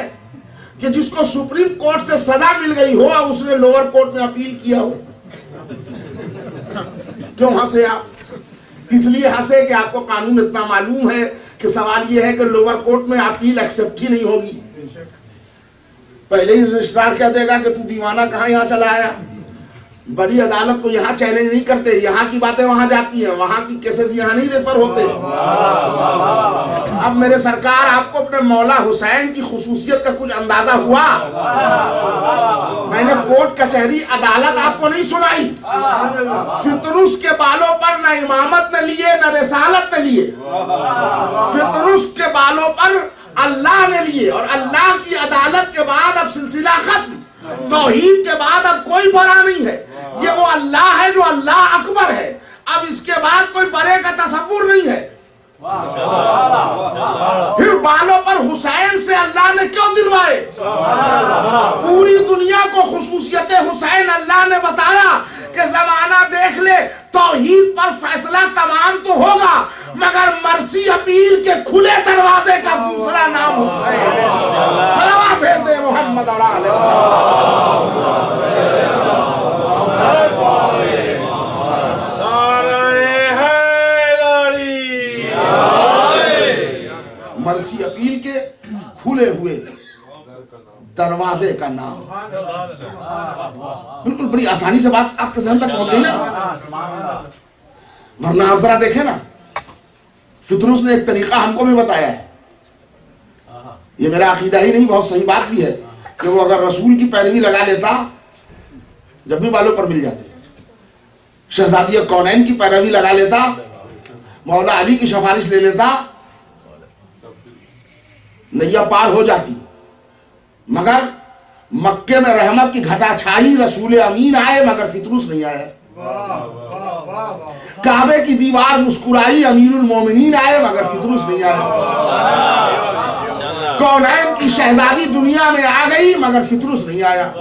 کہ جس کو سپریم کورٹ سے سزا مل گئی ہو اور اس نے لوور کورٹ میں اپیل کیا ہو؟ کیوں ہنسے آپ؟ اس لیے ہنسے کہ آپ کو قانون اتنا معلوم ہے کہ سوال یہ ہے کہ لوور کورٹ میں اپیل ایکسپٹ ہی نہیں ہوگی. پہلے ہی رجسٹرار کہہ دے گا کہ تو دیوانہ کہاں یہاں چلا آیا. بڑی عدالت کو یہاں چیلنج نہیں کرتے، یہاں کی باتیں وہاں جاتی ہیں، وہاں کی کیسز یہاں نہیں ریفر ہوتے. اب میرے سرکار، آپ کو اپنے مولا حسین کی خصوصیت کا کچھ اندازہ ہوا؟ میں نے کوٹ کچہری عدالت آپ کو نہیں سنائی. فطرس کے بالوں پر نہ امامت نے لیے نہ رسالت نے لیے، فطرس کے بالوں پر اللہ نے لیے، اور اللہ کی عدالت کے بعد اب سلسلہ ختم. توحید کے بعد اب کوئی بڑا نہیں ہے، یہ وہ اللہ ہے جو اللہ اکبر ہے. اب اس کے بعد کوئی بڑے کا تصور نہیں ہے. پھر بالوں پر حسین سے اللہ نے کیوں دلوائے؟ پوری دنیا کو خصوصیت حسین اللہ نے بتایا کہ زمانہ دیکھ لے، توحید پر فیصلہ تمام تو ہوگا مگر مرسی اپیل کے کھلے دروازے کا دوسرا نام حسین. صلوات بھیج دے محمد اور آل مرسی اپیل کے کھلے ہوئے دروازے کا نام. بالکل بڑی آسانی سے بات آپ کے ذہن تک پہنچ گئی نا. ورنہ آپ ذرا دیکھیں نا، فطرس نے ایک طریقہ ہم کو بھی بتایا ہے. یہ میرا عقیدہ ہی نہیں، بہت صحیح بات بھی ہے کہ وہ اگر رسول کی پیروی لگا لیتا جب بھی بالوں پر مل جاتے، شہزادی کونین کی پیروی لگا لیتا، مولا علی کی سفارش لے لیتا، نیا پار ہو جاتی. مگر مکے میں رحمت کی گھٹا چھائی، رسول امین آئے مگر فطرس نہیں آیا. کعبے کی دیوار مسکرائی، امیر المومنین آئے مگر فطرس نہیں آیا. کونین کی شہزادی دنیا میں آ گئی مگر فطرس نہیں آیا.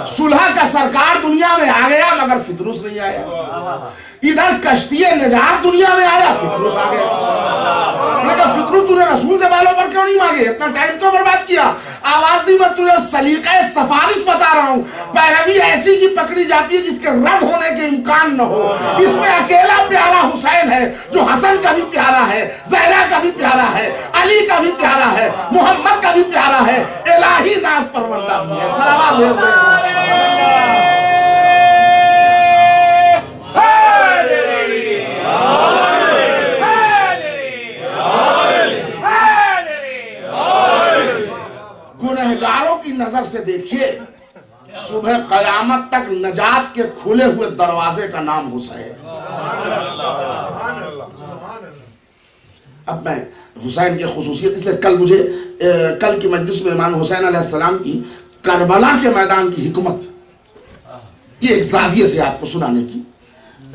صلح کا سرکار دنیا میں آ گیا مگر فطرس نہیں آیا. ادھر کشتی نجات دنیا میں آیا، فطرس آ گیا. میں نے کہا فطرس تو نے رسول سے بالوں پر کیوں نہیں مانگے، اتنا ٹائم کیوں برباد کیا؟ آواز نہیں، میں تجھے سلیقہ سفارش بتا رہا ہوں. پیروی ایسی کی پکڑی جاتی ہے جس کے رد ہونے کے امکان نہ ہو. اس میں اکیلا پیارا حسین ہے جو حسن کا بھی پیارا ہے، زہرا کا بھی پیارا ہے، علی کا بھی پیارا ہے، محمد کا بھی پیارا ہے، الہی ناز پروردہ بھی ہے. صلوات بھیج دیں. گنہگاروں کی نظر سے دیکھیے، صبح قیامت تک نجات کے کھلے ہوئے دروازے کا نام حسین. اب میں حسین کی خصوصیت، اس لیے کل کی مجلس میں امام حسین علیہ السلام کی کربلا کے میدان کی حکمت، یہ ایک زاویے سے آپ کو سنانے کی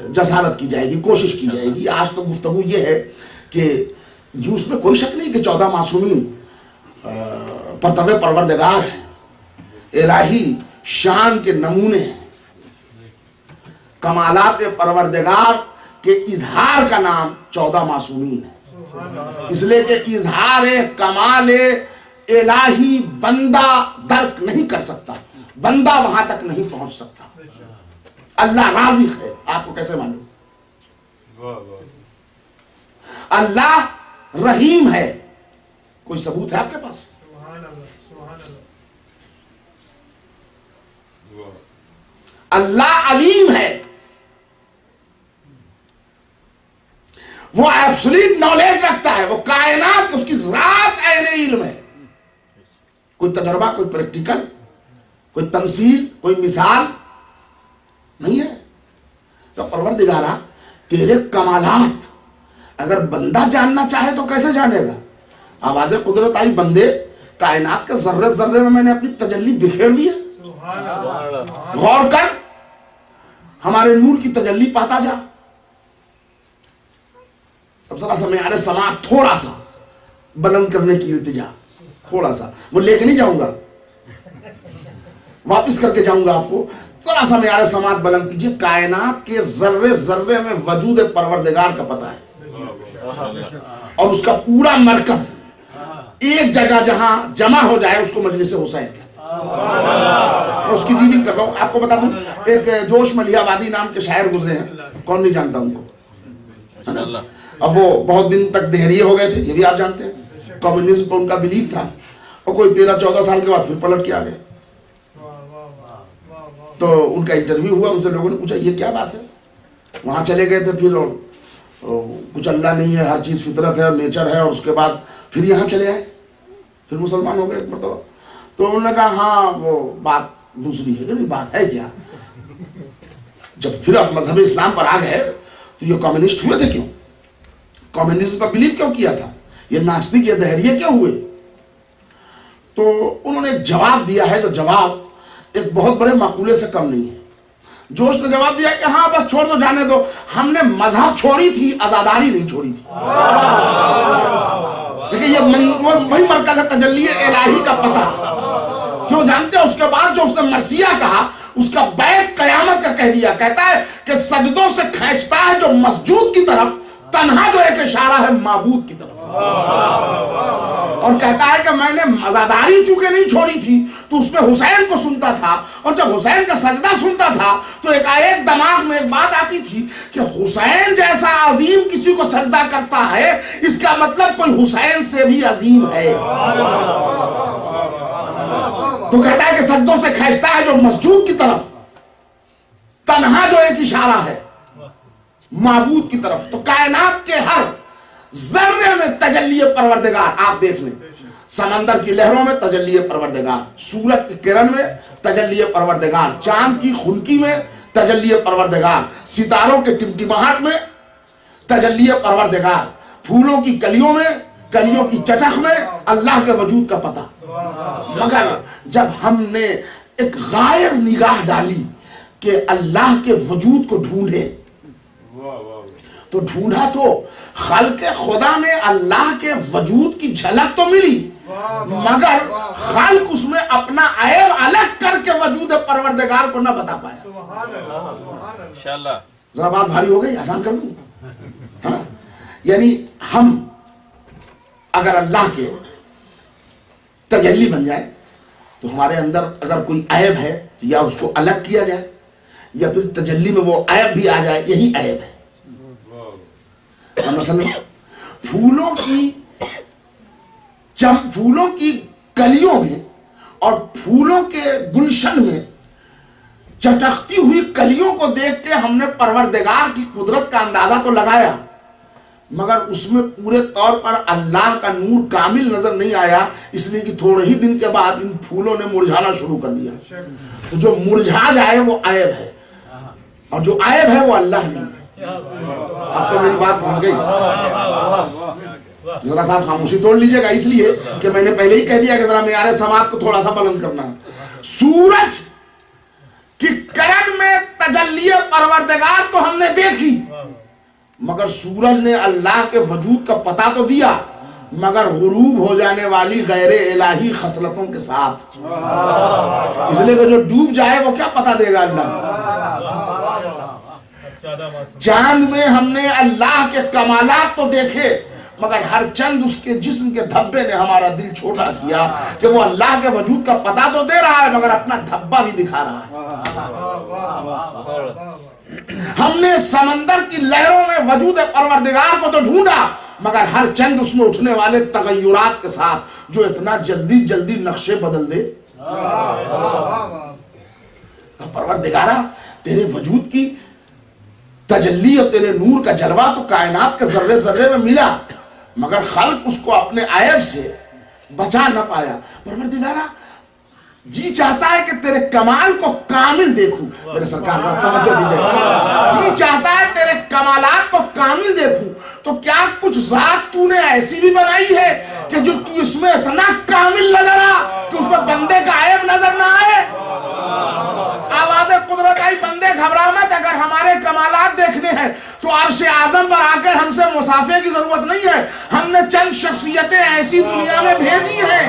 جسارت کی جائے گی، کوشش کی جائے گی. آج تو گفتگو یہ ہے کہ یہ اس میں کوئی شک نہیں کہ 14 معصومین پرتو پروردگار ہیں، الہی شان کے نمونے ہیں. کمالات پروردگار کے اظہار کا نام 14 معصومین ہے، اس لیے کہ اظہار کمال الہی بندہ درک نہیں کر سکتا، بندہ وہاں تک نہیں پہنچ سکتا. اللہ رازق ہے، آپ کو کیسے معلوم؟ اللہ رحیم ہے، کوئی ثبوت ہے آپ کے پاس؟ اللہ علیم ہے. وہ ایبسولوٹ نالج رکھتا ہے، وہ کائنات اس کی ذات عین علم ہے. کوئی تجربہ، کوئی پریکٹیکل، کوئی تمثیل، کوئی مثال نہیں ہے. تو پروردگارہ تیرے کمالات اگر بندہ جاننا چاہے تو کیسے جانے گا؟ آواز قدرت آئی، بندے کائنات کے ذرے ذرے میں میں نے اپنی تجلی بکھیر دی ہے. غور کر، ہمارے نور کی تجلی پاتا جا. اب ذرا سا معیار سماعت تھوڑا سا بلند کرنے کی التجا، تھوڑا سا، وہ لے کے نہیں جاؤں گا، واپس کر کے جاؤں گا آپ کو. ذرا سا معیار سماعت بلند کیجئے. کائنات کے ذرے ذرے میں وجود پروردگار کا پتہ ہے، اور اس کا پورا مرکز ایک جگہ جہاں جمع ہو جائے اس کو مجلس حسین کہتے ہیں. اس کی ڈیلنگ کر رہا ہوں. آپ کو بتا دوں، ایک جوش ملیح آبادی نام کے شاعر گزرے ہیں، کون نہیں جانتا ان کو. اب وہ بہت دن تک دہریے ہو گئے تھے، یہ بھی آپ جانتے ہیں. کمیونزم پر ان کا بلیف تھا، اور کوئی 13-14 سال کے بعد پھر پلٹ کے آ گئے. تو ان کا انٹرویو ہوا، ان سے لوگوں نے پوچھا یہ کیا بات ہے. وہاں چلے گئے تھے پھر، اور کچھ اللہ نہیں ہے، ہر چیز فطرت ہے اور نیچر ہے، اور اس کے بعد پھر یہاں چلے آئے، پھر مسلمان ہو گئے ایک مرتبہ. تو انہوں نے کہا ہاں وہ بات دوسری ہے. کہ بات ہے کیا؟ جب پھر آپ مذہب اسلام پر آ گئے تو یہ کمیونسٹ ہوئے تھے کیوں؟ کمیونزم پر بلیف کیوں کیا تھا؟ یہ ناستک، یہ دہریے کیوں ہوئے؟ تو انہوں نے ایک جواب دیا ہے، جو جواب ایک بہت بڑے مقولے سے کم نہیں ہے. جوش نے جواب دیا کہ ہاں بس چھوڑ دو، جانے دو، ہم نے مذہب چھوڑی تھی، آزاداری نہیں چھوڑی تھی. لیکن یہ وہی مرکز ہے تجلی الہی کا پتہ. کیوں جانتے ہیں؟ اس کے بعد جو اس نے مرثیہ کہا، اس کا بیت قیامت کا کہہ دیا. کہتا ہے کہ سجدوں سے کھینچتا ہے جو مسجود کی طرف، تنہا جو ایک اشارہ ہے معبود کی طرف. اور کہتا ہے کہ میں نے مزاداری چونکہ نہیں چھوڑی تھی تو اس میں حسین کو سنتا تھا، اور جب حسین کا سجدہ سنتا تھا تو ایک دماغ میں ایک بات آتی تھی کہ حسین جیسا عظیم کسی کو سجدہ کرتا ہے، اس کا مطلب کوئی حسین سے بھی عظیم ہے. تو کہتا ہے کہ سجدوں سے کھینچتا ہے جو مسجود کی طرف، تنہا جو ایک اشارہ ہے معبود کی طرف. تو کائنات کے ہر ذرے میں تجلی پروردگار. آپ دیکھ لیں، سمندر کی لہروں میں تجلی پروردگار، سورج کی کرن میں تجلی پروردگار، چاند کی خنکی میں تجلی پروردگار، ستاروں کے ٹمٹماہٹ میں تجلی پروردگار، پھولوں کی کلیوں میں، کلیوں کی چٹخ میں اللہ کے وجود کا پتہ. مگر جب ہم نے ایک غائر نگاہ ڈالی کہ اللہ کے وجود کو ڈھونڈے، تو ڈھونڈا تو خلق خدا میں اللہ کے وجود کی جھلک تو ملی، مگر خلق اس میں اپنا عیب الگ کر کے وجود پروردگار کو نہ بتا پایا. ذرا بات بھاری ہو گئی، آسان کر دوں. یعنی ہم اگر اللہ کے تجلی بن جائے تو ہمارے اندر اگر کوئی عیب ہے تو یا اس کو الگ کیا جائے، یا پھر تجلی میں وہ عیب بھی آ جائے. یہی عیب ہے. مثلا پھولوں کی کلیوں میں اور پھولوں کے گلشن میں چٹکتی ہوئی کلیوں کو دیکھ کے ہم نے پروردگار کی قدرت کا اندازہ تو لگایا، مگر اس میں پورے طور پر اللہ کا نور کامل نظر نہیں آیا، اس لیے کہ تھوڑے ہی دن کے بعد ان پھولوں نے مرجھانا شروع کر دیا. تو جو مرجھا جائے وہ عیب ہے، اور جو عیب ہے وہ اللہ نہیں ہے. اب تو میری بات پہنچ گئی. ذرا صاحب خاموشی توڑ لیجئے گا، اس لیے کہ میں نے پہلے ہی کہہ دیا کہ ذرا معیار سماعت کو تھوڑا سا بلند کرنا ہے. سورج کی کرن میں تجلی پروردگار تو ہم نے دیکھی، مگر سورج نے اللہ کے وجود کا پتہ تو دیا، مگر غروب ہو جانے والی غیر الہی خصلتوں کے ساتھ. اس لیے کہ جو ڈوب جائے وہ کیا پتہ دے گا اللہ. چاند میں ہم نے اللہ کے کمالات تو دیکھے، مگر ہر چند اس کے جسم کے دھبے نے ہمارا دل چھوٹا کیا کہ وہ اللہ کے وجود کا پتہ تو دے رہا ہے مگر اپنا دھبا بھی دکھا رہا ہے. ہم نے سمندر کی لہروں میں وجود پروردگار کو تو ڈھونڈا، مگر ہر چند اس میں اٹھنے والے تغیرات کے ساتھ جو اتنا جلدی جلدی نقشے بدل دے. پروردگارہ تیرے وجود کی تجلی اور تیرے نور کا جلوہ تو کائنات کے ذرے ذرے میں ملا، مگر خلق اس کو اپنے عیب سے بچا نہ پایا۔ پروردگارا جی چاہتا ہے کہ تیرے کمال کو کامل دیکھوں، میرے سرکار ذرا توجہ دیجئے، جی چاہتا ہے تیرے کمالات کو کامل دیکھوں، تو کیا کچھ ذات تو نے ایسی بھی بنائی ہے کہ جو تو اس میں اتنا کامل نظر آ کہ اس میں بندے کا عیب نظر نہ آئے؟ آواز قدرت آئی، بندے گھبرا مت، اگر ہمارے کمالات دیکھنے ہیں تو عرش اعظم پر آ کر ہم سے مصافحے کی ضرورت نہیں ہے، ہم نے چند شخصیتیں ایسی دنیا میں بھیجی ہیں۔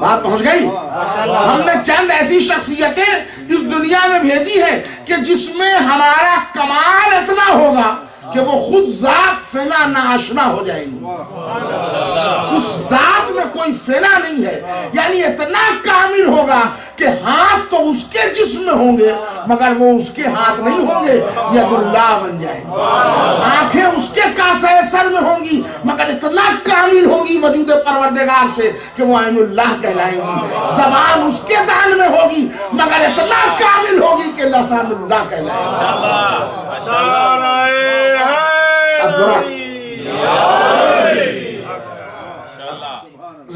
بات پہنچ گئی؟ ہم نے چند ایسی شخصیتیں اس دنیا میں بھیجی ہے کہ جس میں ہمارا کمال اتنا ہوگا کہ وہ خود ذات فنا ناشنا ہو جائیں گی، اس ذات میں کوئی فنا نہیں ہے، یعنی اتنا کامل ہوگا کہ ہاتھ تو اس کے جسم میں ہوں گے مگر وہ اس کے ہاتھ نہیں ہوں گے، ید اللہ بن جائیں گے، آنکھیں اس کے کاسہ سر میں ہوں گی مگر اتنا کامل ہوگی وجود پروردگار سے کہ وہ عین اللہ کہلائیں گی، زبان اس کے دان میں ہوگی مگر اتنا کامل ہوگی کہ لسان اللہ کہلائیں گی۔ اب ذرا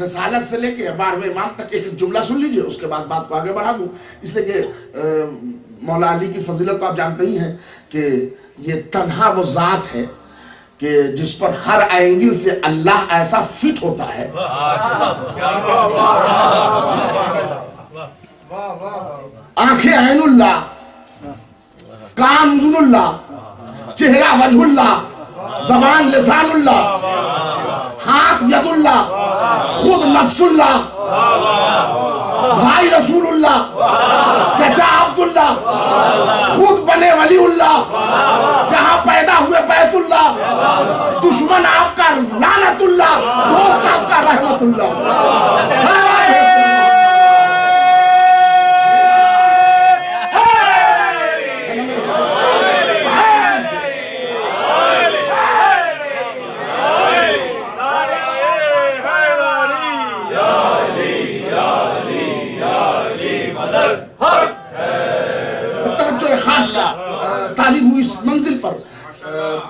رسالت سے لے کے 12ویں امام تک ایک جملہ سن لیجئے، اس کے بعد بات کو آگے بڑھا دوں، اس لئے کہ مولا علی کی فضیلت تو آپ جانتے ہی ہیں کہ یہ تنہا وہ ذات ہے کہ جس پر ہر اینگل سے اللہ ایسا فٹ ہوتا ہے، آنکھیں عین اللہ، کان اذن اللہ، چہرہ وجہ اللہ، زبان لسان اللہ، ہاتھ ید اللہ، خود نفس اللہ، بھائی رسول اللہ، چچا عبداللہ، خود بنے ولی اللہ، جہاں پیدا ہوئے بیت اللہ، دشمن آپ کا لعنت اللہ، دوست آپ کا رحمت اللہ۔ طالب ہوئی اس منزل پر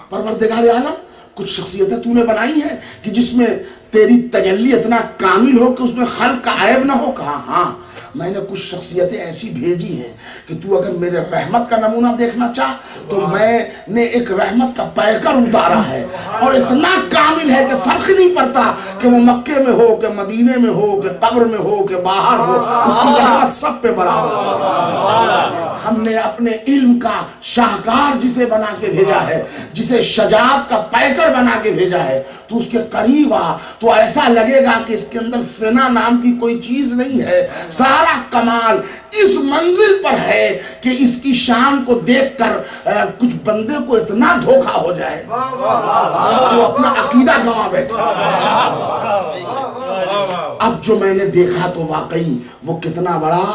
پروردگار عالم کچھ شخصیتیں تو نے بنائی ہیں کہ جس میں تیری تجلی اتنا کامل ہو کہ اس میں خلق کا عیب نہ ہو۔ کہا ہاں میں نے کچھ شخصیتیں ایسی بھیجی ہیں کہ تو اگر میرے رحمت کا نمونہ دیکھنا چاہ تو میں نے ایک رحمت کا پیکر اتارا ہے، اور اتنا کامل ہے کہ فرق نہیں پڑتا کہ وہ مکے میں ہو کہ مدینے میں ہو کہ قبر میں ہو کہ باہر ہو، اس کی رحمت سب پہ برابر۔ ہم نے اپنے علم کا شاہکار جسے بنا کے بھیجا ہے، جسے شجاعت کا پیکر بنا کے بھیجا ہے، تو اس کے قریب آ تو ایسا لگے گا کہ اس کے اندر فنا نام کی کوئی چیز نہیں ہے، سارا کمال اس منزل پر ہے کہ اس کی شان کو دیکھ کر کچھ بندے کو اتنا دھوکہ ہو جائے وہ اپنا عقیدہ گنوا بیٹھے۔ اب جو میں نے دیکھا تو واقعی وہ کتنا بڑا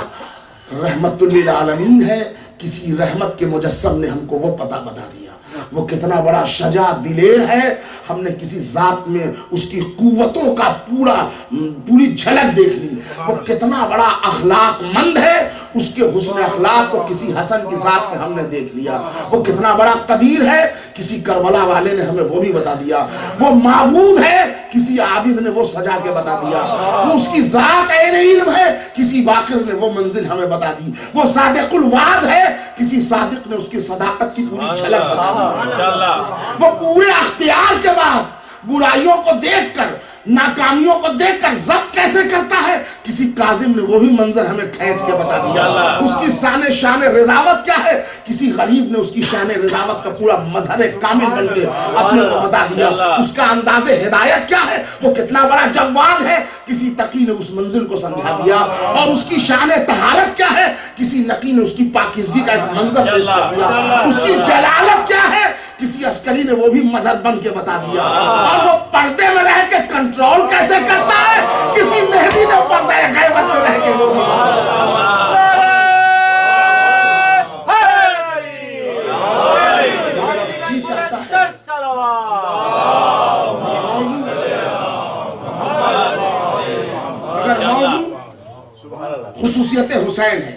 رحمت للعالمین ہے، کسی رحمت کے مجسم نے ہم کو وہ پتہ بتا دیا، وہ کتنا بڑا شجاع دلیر ہے، ہم نے کسی ذات میں اس کی قوتوں کا پوری جھلک دیکھ لی، وہ کتنا بڑا اخلاق مند ہے، اس کے حسن اخلاق کو کسی حسن کی ذات میں ہم نے دیکھ لیا، وہ کتنا بڑا قدیر ہے، کسی کربلا والے نے ہمیں وہ بھی بتا دیا، وہ معبود ہے، کسی عابد نے وہ سجا کے بتا دیا، وہ اس کی ذات عین علم ہے، کسی باقر نے وہ منزل ہمیں بتا دی، وہ صادق الوعد ہے، کسی صادق نے اس کی صداقت کی پوری جھلک بتا دی۔ وہ پورے اختیار کے بعد برائیوں کو دیکھ کر، ناکامیوں کو دیکھ کر ضبط کیسے کرتا ہے، کسی کاظم نے وہی منظر ہمیں کھینچ کے بتا دیا۔ اس کی شان رضاوت کیا ہے، کسی غریب نے اس کی شان رضاوت کا پورا مظہر کامل بن کے اپنے کو بتا دیا۔ اس کا انداز ہدایت کیا ہے، وہ کتنا بڑا جواد ہے، کسی تقی نے اس منزل کو سمجھا دیا۔ اور اس کی شان طہارت کیا ہے، کسی نقی نے اس کی پاکیزگی کا ایک منظر پیش کر دیا۔ اس کی جلالت کیا ہے، کسی عسکری نے وہ بھی مظہر بن کے بتا دیا۔ اور وہ پردے میں رہ کے کنٹرول کیسے کرتا ہے، کسی مہدی نے پردہ غیبت میں رہ کے وہ بھی بتا دیا۔ جی چاہتا ہے اگر موضوع خصوصیت حسین ہے،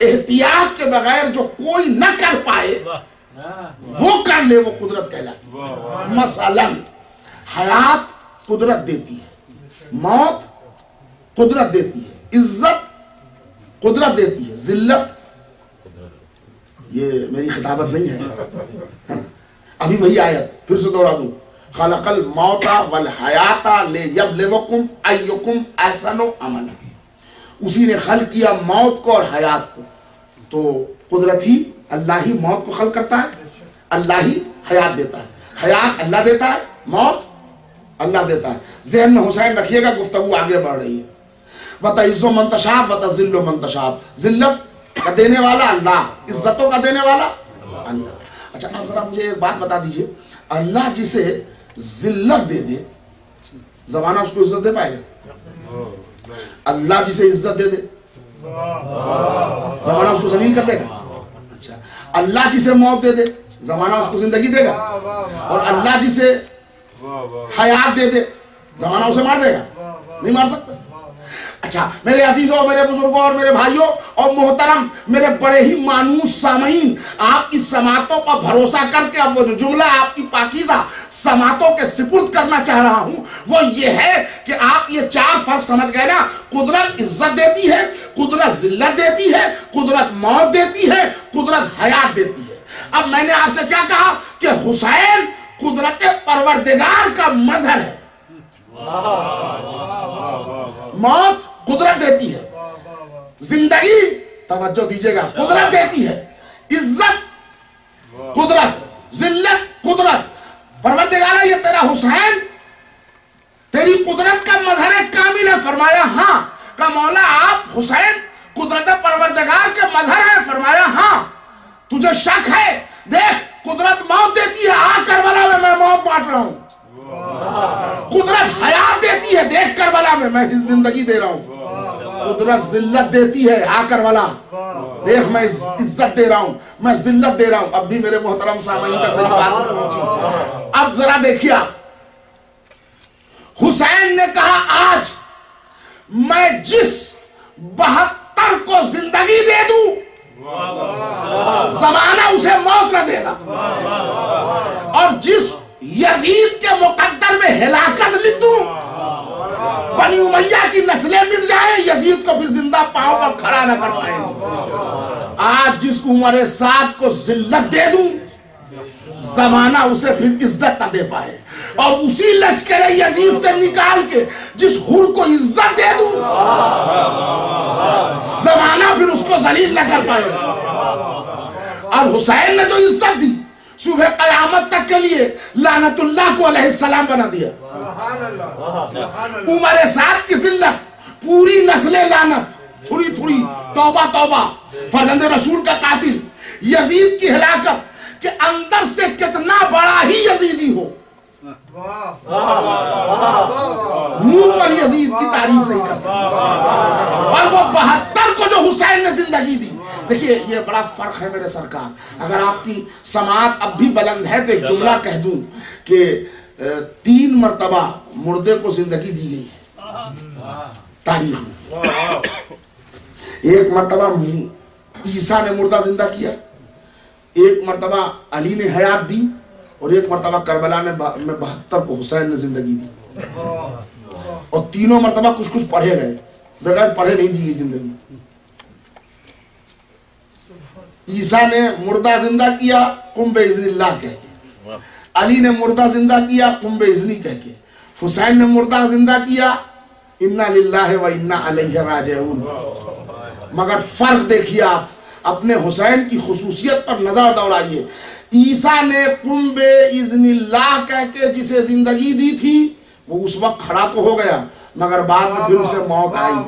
احتیاط کے بغیر جو کوئی نہ کر پائے وہ کر لے، وہ قدرت کہلاتی ہے۔ مثلا حیات قدرت دیتی ہے، موت قدرت دیتی ہے، عزت قدرت دیتی ہے، ذلت یہ میری خطابت نہیں ہے، ابھی وہی آیت پھر سے دوہرا دوں، خلق الموت والحیات لیبلوکم ایکم احسن عملا، اسی نے خلق کیا موت کو اور حیات کو۔ تو قدرت ہی، اللہ ہی موت کو خلق کرتا ہے، اللہ ہی حیات دیتا ہے، حیات اللہ دیتا ہے، موت اللہ دیتا ہے۔ ذہن میں حسین رکھیے گا، گفتگو آگے بڑھ رہی ہے۔ وَتَعِزُّ مَن تَشَاءُ وَتَذِلُّ مَن تَشَاءُ، ذلت کا دینے والا اللہ، عزتوں کا دینے والا اللہ۔ اچھا آپ ذرا مجھے ایک بات بتا دیجئے، اللہ جسے ذلت دے دے زمانہ اس کو عزت دے پائے گا؟ اللہ جسے عزت دے دے زمانہ اس کو ذلیل کر دے گا؟ اچھا اللہ جسے موت دے دے زمانہ اس کو زندگی دے گا؟ اور اللہ جسے حیات دے دے زمانہ اسے مار دے گا؟ نہیں مار سکتا۔ اچھا میرے عزیزوں، میرے بزرگوں اور میرے بھائیوں اور محترم میرے بڑے ہی مانوس سامعین، آپ کی سماعتوں پر بھروسہ کر کے اب وہ جو جملہ آپ کی پاکیزہ سماعتوں کے سپرد کرنا چاہ رہا ہوں وہ یہ ہے کہ آپ یہ چار فرق سمجھ گئے نا۔ قدرت عزت دیتی ہے، قدرت ذلت دیتی ہے، قدرت موت دیتی ہے، قدرت حیات دیتی ہے۔ اب میں نے آپ سے کیا کہا کہ حسین قدرت پروردگار کا مظہر ہے۔ موت قدرت دیتی ہے، زندگی توجہ دیجیے گا قدرت دیتی ہے، عزت قدرت، ذلت قدرت۔ پروردگارہ یہ تیرا حسین تیری قدرت کا مظہر کامل ہے؟ فرمایا ہاں۔ کہ مولا آپ حسین قدرت پروردگار کے مظہر ہے؟ فرمایا ہاں۔ تجھے شک ہے؟ دیکھ قدرت موت دیتی ہے، آ کربلا میں موت بانٹ رہا ہوں۔ قدرت حیات دیتی ہے، دیکھ کربلا میں زندگی دے رہا ہوں۔ قدرت ذلت دیتی ہے، آ کربلا دیکھ میں عزت دے رہا ہوں، میں ذلت دے رہا ہوں۔ اب بھی میرے محترم سامعین تک میری بات نہیں پہنچی۔ اب ذرا دیکھیے آپ، حسین نے کہا آج میں جس 72 کو زندگی دے دوں زمانہ اسے موت نہ دے گا، اور جس یزید کے مقدر میں ہلاکت لکھ دوں، بنی امیہ کی نسلیں مٹ جائیں، یزید کو پھر زندہ پاؤں پر کھڑا نہ کر پائیں گے۔ آج جس عمر سعد کو ذلت دے دوں زمانہ اسے پھر عزت نہ دے پائے، اور اسی لشکر یزید سے نکال کے جس حر کو عزت دے دوں زمانہ پھر اس کو ذلیل نہ کر پائے گا۔ اور حسین نے جو عزت دی صبح قیامت تک کے لیے لعنت اللہ کو علیہ السلام بنا دیا۔ عمر سعد کی ذلت، پوری نسل لعنت، تھوڑی تھوڑی، توبہ توبہ، فرزند رسول کا قاتل، یزید کی ہلاکت کہ اندر سے کتنا بڑا ہی یزیدی ہو، منہ پر یزید کی تعریف نہیں کر سکتا۔ اور وہ 72 کو جو حسین نے زندگی دی، دیکھیے یہ بڑا فرق ہے میرے سرکار۔ اگر آپ کی سماعت اب بھی بلند ہے تو ایک جملہ کہہ دوں کہ 3 مرتبہ مردے کو زندگی دی گئی ہے تاریخ میں۔ ایک مرتبہ عیسیٰ نے مردہ زندہ کیا، ایک مرتبہ علی نے حیات دی، اور ایک مرتبہ کربلا میں 72 کو حسین نے زندگی دی، اور تینوں مرتبہ کچھ کچھ پڑھے گئے، بغیر پڑھے نہیں دی گئی زندگی۔ عیسیٰ نے مردہ زندہ کیا قم بِإِذْنِ اللہ کہہ کے، علی نے مردہ زندہ کیا قم بِإِذْنِ کہہ کے، حسین نے مردہ زندہ کیا اِنَّا لِلَّهِ وَإِنَّا عَلَيْهِ رَاجِعُونَ۔ مگر فرق دیکھیے آپ، اپنے حسین کی خصوصیت پر نظر دوڑائیے۔ عیسیٰ نے قم بِإِذْنِ اللہ کہہ کے جسے زندگی دی تھی وہ اس وقت کھڑا تو ہو گیا، مگر بعد میں پھر اسے موت آئی۔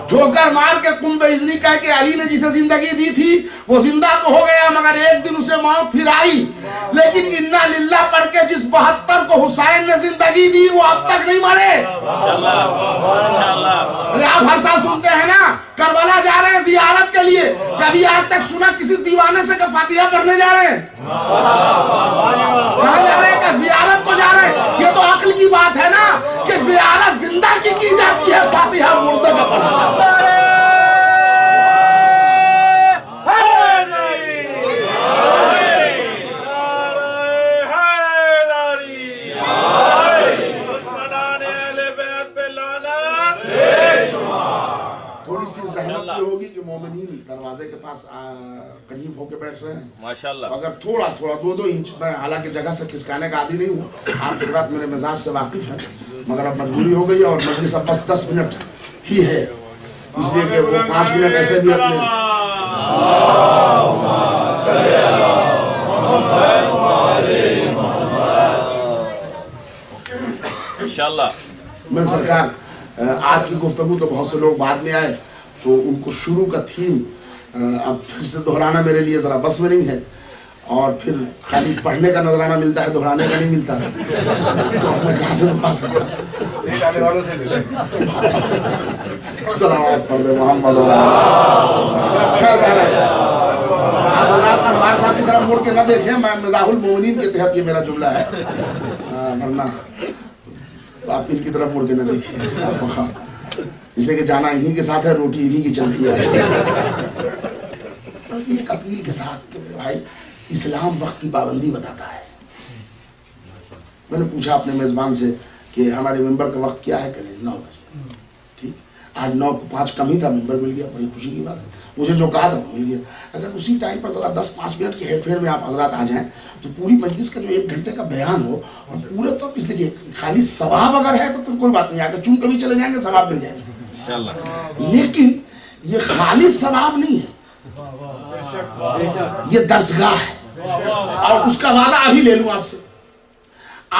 ٹھوکر مار کے قم بِإِذْنِ کہہ کے علی نے جسے زندگی دی تھی وہ زندہ تو ہو گیا، مگر ایک دن اسے موت پھر آئی۔ لیکن اِنَّا لِلَّہ پڑھ کے جس 72 کو حسین نے زندگی دی وہ اب تک نہیں مرے۔ آپ ہر سال سنتے ہیں نا کربلا جا رہے ہیں زیارت کے لیے، کبھی آج تک سنا کسی دیوانے سے کہ فاتحہ پڑھنے جا رہے ہیں؟ کہاں جا رہے ہیں؟ کہ زیارت کو جا رہے ہیں۔ یہ تو عقل کی بات ہے نا کہ زیارت زندہ کی جاتی ہے، فاتحہ مردہ کا پڑھا جاتا ہے۔ تھوڑی سی زحمت بھی ہوگی کہ مومنین دروازے کے پاس قریب ہو کے بیٹھ رہے ہیں. ماشاءاللہ. اگر تھوڑا 2 انچ، میں حالانکہ جگہ سے کھسکانے کا عادی نہیں ہوں، آپ حضرات میرے مزاج سے واقف ہیں، مگر اب مجبوری ہو گئی اور مجلس اب بس 10 منٹ ہی ہے، اس لیے کہ وہ 5 منٹ ایسے بھی اپنے انشاءاللہ. میں سرکار آج کی گفتگو تو بہت سے لوگ بعد میں آئے تو ان کو شروع کا تھیم اب پھر سے دہرانا میرے لیے ذرا بس میں نہیں ہے، اور پھر خالی پڑھنے کا نظرانہ ملتا ہے، دہرانے کا نہیں ملتا، تو اب میں کہاں سے دہرا سکتا. سلامات پڑھ دے محمد. خیر آپ حضرات انوار صاحب کی طرف مڑ کے نہ دیکھیں، میں مزاح المومنین کے تحت یہ میرا جملہ ہے، ورنہ آپ ان کی طرف مڑ کے نہ دیکھیں، اس لیے کہ جانا انہی کے ساتھ ہے، روٹی انہی کی چل رہی ہے. ایک اپیل کے ساتھ کہ میرے بھائی اسلام وقت کی پابندی بتاتا ہے. میں نے پوچھا اپنے میزبان سے کہ ہمارے ممبر کا وقت کیا ہے، کہ 9 بجے. ٹھیک، آج 9 کو 5 کم ہی تھا، ممبر مل گیا، بڑی خوشی کی بات ہے. مجھے جو کہا تھا وہ مل گیا. اگر اسی ٹائم پر ذرا 10-5 منٹ کے ہیڈ پھیر میں آپ حضرات آ جائیں تو پوری مجلس کا جو 1 گھنٹے کا بیان ہو، اور پورے تو اس لیے کہ خالی ثواب اگر ہے تو کوئی بات نہیں، آ کے چون کبھی چلے جائیں گے ثواب مل جائے گا. لیکن یہ خالی ثواب نہیں ہے، یہ درسگاہ ہے. اور اس کا وعدہ ابھی لے لوں آپ سے،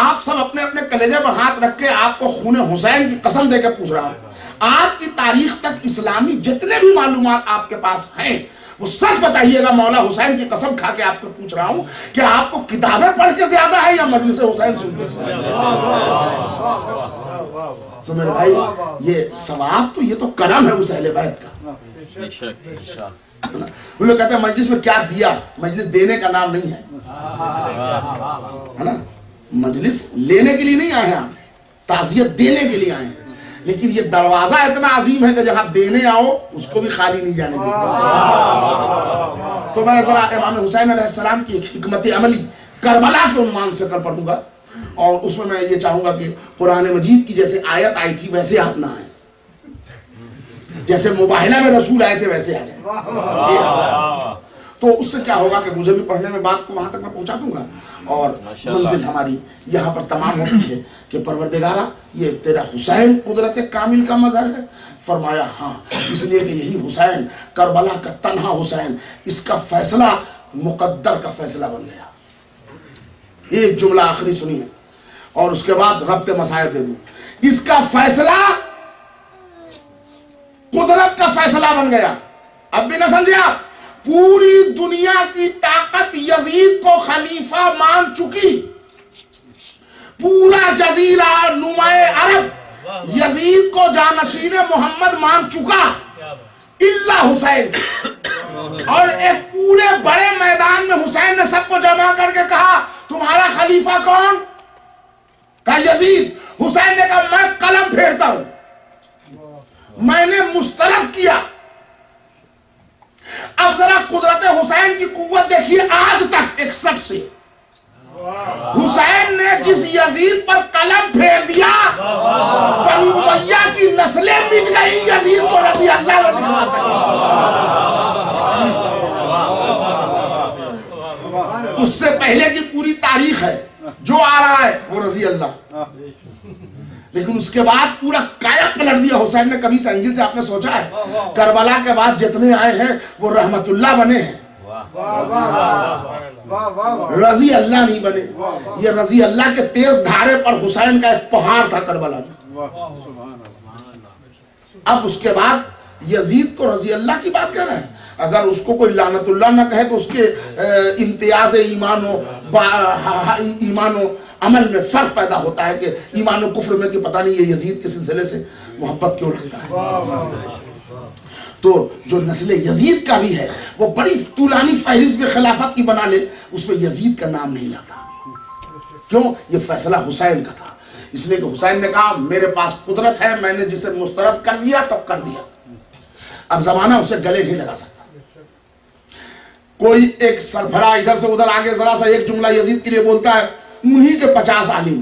آپ سب اپنے اپنے کلیجے پر ہاتھ رکھ کے آپ کو خون حسین کی قسم دے کے پوچھ رہا ہوں، آج کی تاریخ تک اسلامی جتنے بھی معلومات آپ کے پاس ہیں وہ سچ بتائیے گا. مولا حسین کی قسم کھا کے آپ کو پوچھ رہا ہوں کہ آپ کو کتابیں پڑھ کے زیادہ ہے یا مجلس حسین سن کے؟ تو میرے بھائی یہ ثواب تو، یہ تو کرم ہے اس اہل بیت کا. وہ لوگ کہتے ہیں مجلس میں کیا دیا، مجلس دینے کا نام نہیں ہے نا. مجلس لینے کے لیے نہیں آئے ہیں آپ، تعزیت دینے کے لیے آئے ہیں. لیکن یہ دروازہ اتنا عظیم ہے کہ جہاں دینے آؤ اس کو بھی خالی نہیں جانے دیتا. تو میں ذرا امام حسین علیہ السلام کی ایک حکمت عملی کربلا کے عنوان سے کل پڑھوں گا، اور اس میں یہ چاہوں گا کہ قرآن مجید کی جیسے آیت آئی تھی ویسے آپ نہ آئیں، جیسے مباہلہ میں رسول آئے تھے ویسے آ جائیں ایک ساتھ. تو اس سے کیا ہوگا کہ مجھے بھی پڑھنے میں بات کو وہاں تک میں پہنچا دوں گا، اور منزل ہماری یہاں پر تمام ہوتی ہے کہ پروردگارہ یہ تیرا حسین قدرت کامل کا مظہر ہے. فرمایا ہاں، اس لیے کہ یہی حسین کربلا کا تنہا حسین، اس کا فیصلہ مقدر کا فیصلہ بن گیا. ایک جملہ آخری سنیے اور اس کے بعد ربط مسائل دے دوں. اس کا فیصلہ قدرت کا فیصلہ بن گیا. اب بھی نہ سمجھے آپ، پوری دنیا کی طاقت یزید کو خلیفہ مان چکی. پورا جزیرہ نما عرب یزید کو جانشین محمد مان چکا الا حسین. اور ایک پورے بڑے میدان میں حسین نے سب کو جمع کر کے کہا تمہارا خلیفہ کون؟ کہا یزید. حسین نے کہا میں قلم پھیرتا ہوں، میں نے مسترد کیا. اب ذرا قدرت حسین کی قوت دیکھیے، آج تک 61 سے حسین نے جس یزید پر قلم پھیر دیا بنو امیہ کی نسلیں مٹ گئی، یزید کو رضی اللہ نہ دکھا سکے. اس سے پہلے کی پوری تاریخ ہے، جو آ رہا ہے وہ رضی اللہ. لیکن اس کے بعد پورا کائک پلٹ دیا حسین نے. کبھی سنگل سے آپ نے سوچا ہے کربلا کے بعد جتنے آئے ہیں وہ رحمت اللہ بنے ہیں، رضی اللہ نہیں بنے. یہ رضی اللہ کے تیز دھاڑے پر حسین کا ایک پہاڑ تھا کربلا میں. اب اس کے بعد یزید کو رضی اللہ کی بات کہہ رہے ہیں. اگر اس کو کوئی لعنت اللہ نہ کہے تو اس کے امتیاز ایمان و عمل میں فرق پیدا ہوتا ہے کہ ایمان و کفر میں کہ پتہ نہیں یہ یزید کے سلسلے سے محبت کیوں رکھتا ہے. تو جو نسل یزید کا بھی ہے وہ بڑی طولانی فہرست میں خلافت کی بنا لے، اس میں یزید کا نام نہیں لاتا. کیوں؟ یہ فیصلہ حسین کا تھا. اس لیے کہ حسین نے کہا میرے پاس قدرت ہے، میں نے جسے مسترد کر دیا تو کر دیا، اب زمانہ اسے گلے نہیں لگا سکتا. کوئی ایک سربراہ ادھر سے ادھر آگے ذرا سا ایک جملہ یزید کے لیے بولتا ہے، انہی کے 50 عالم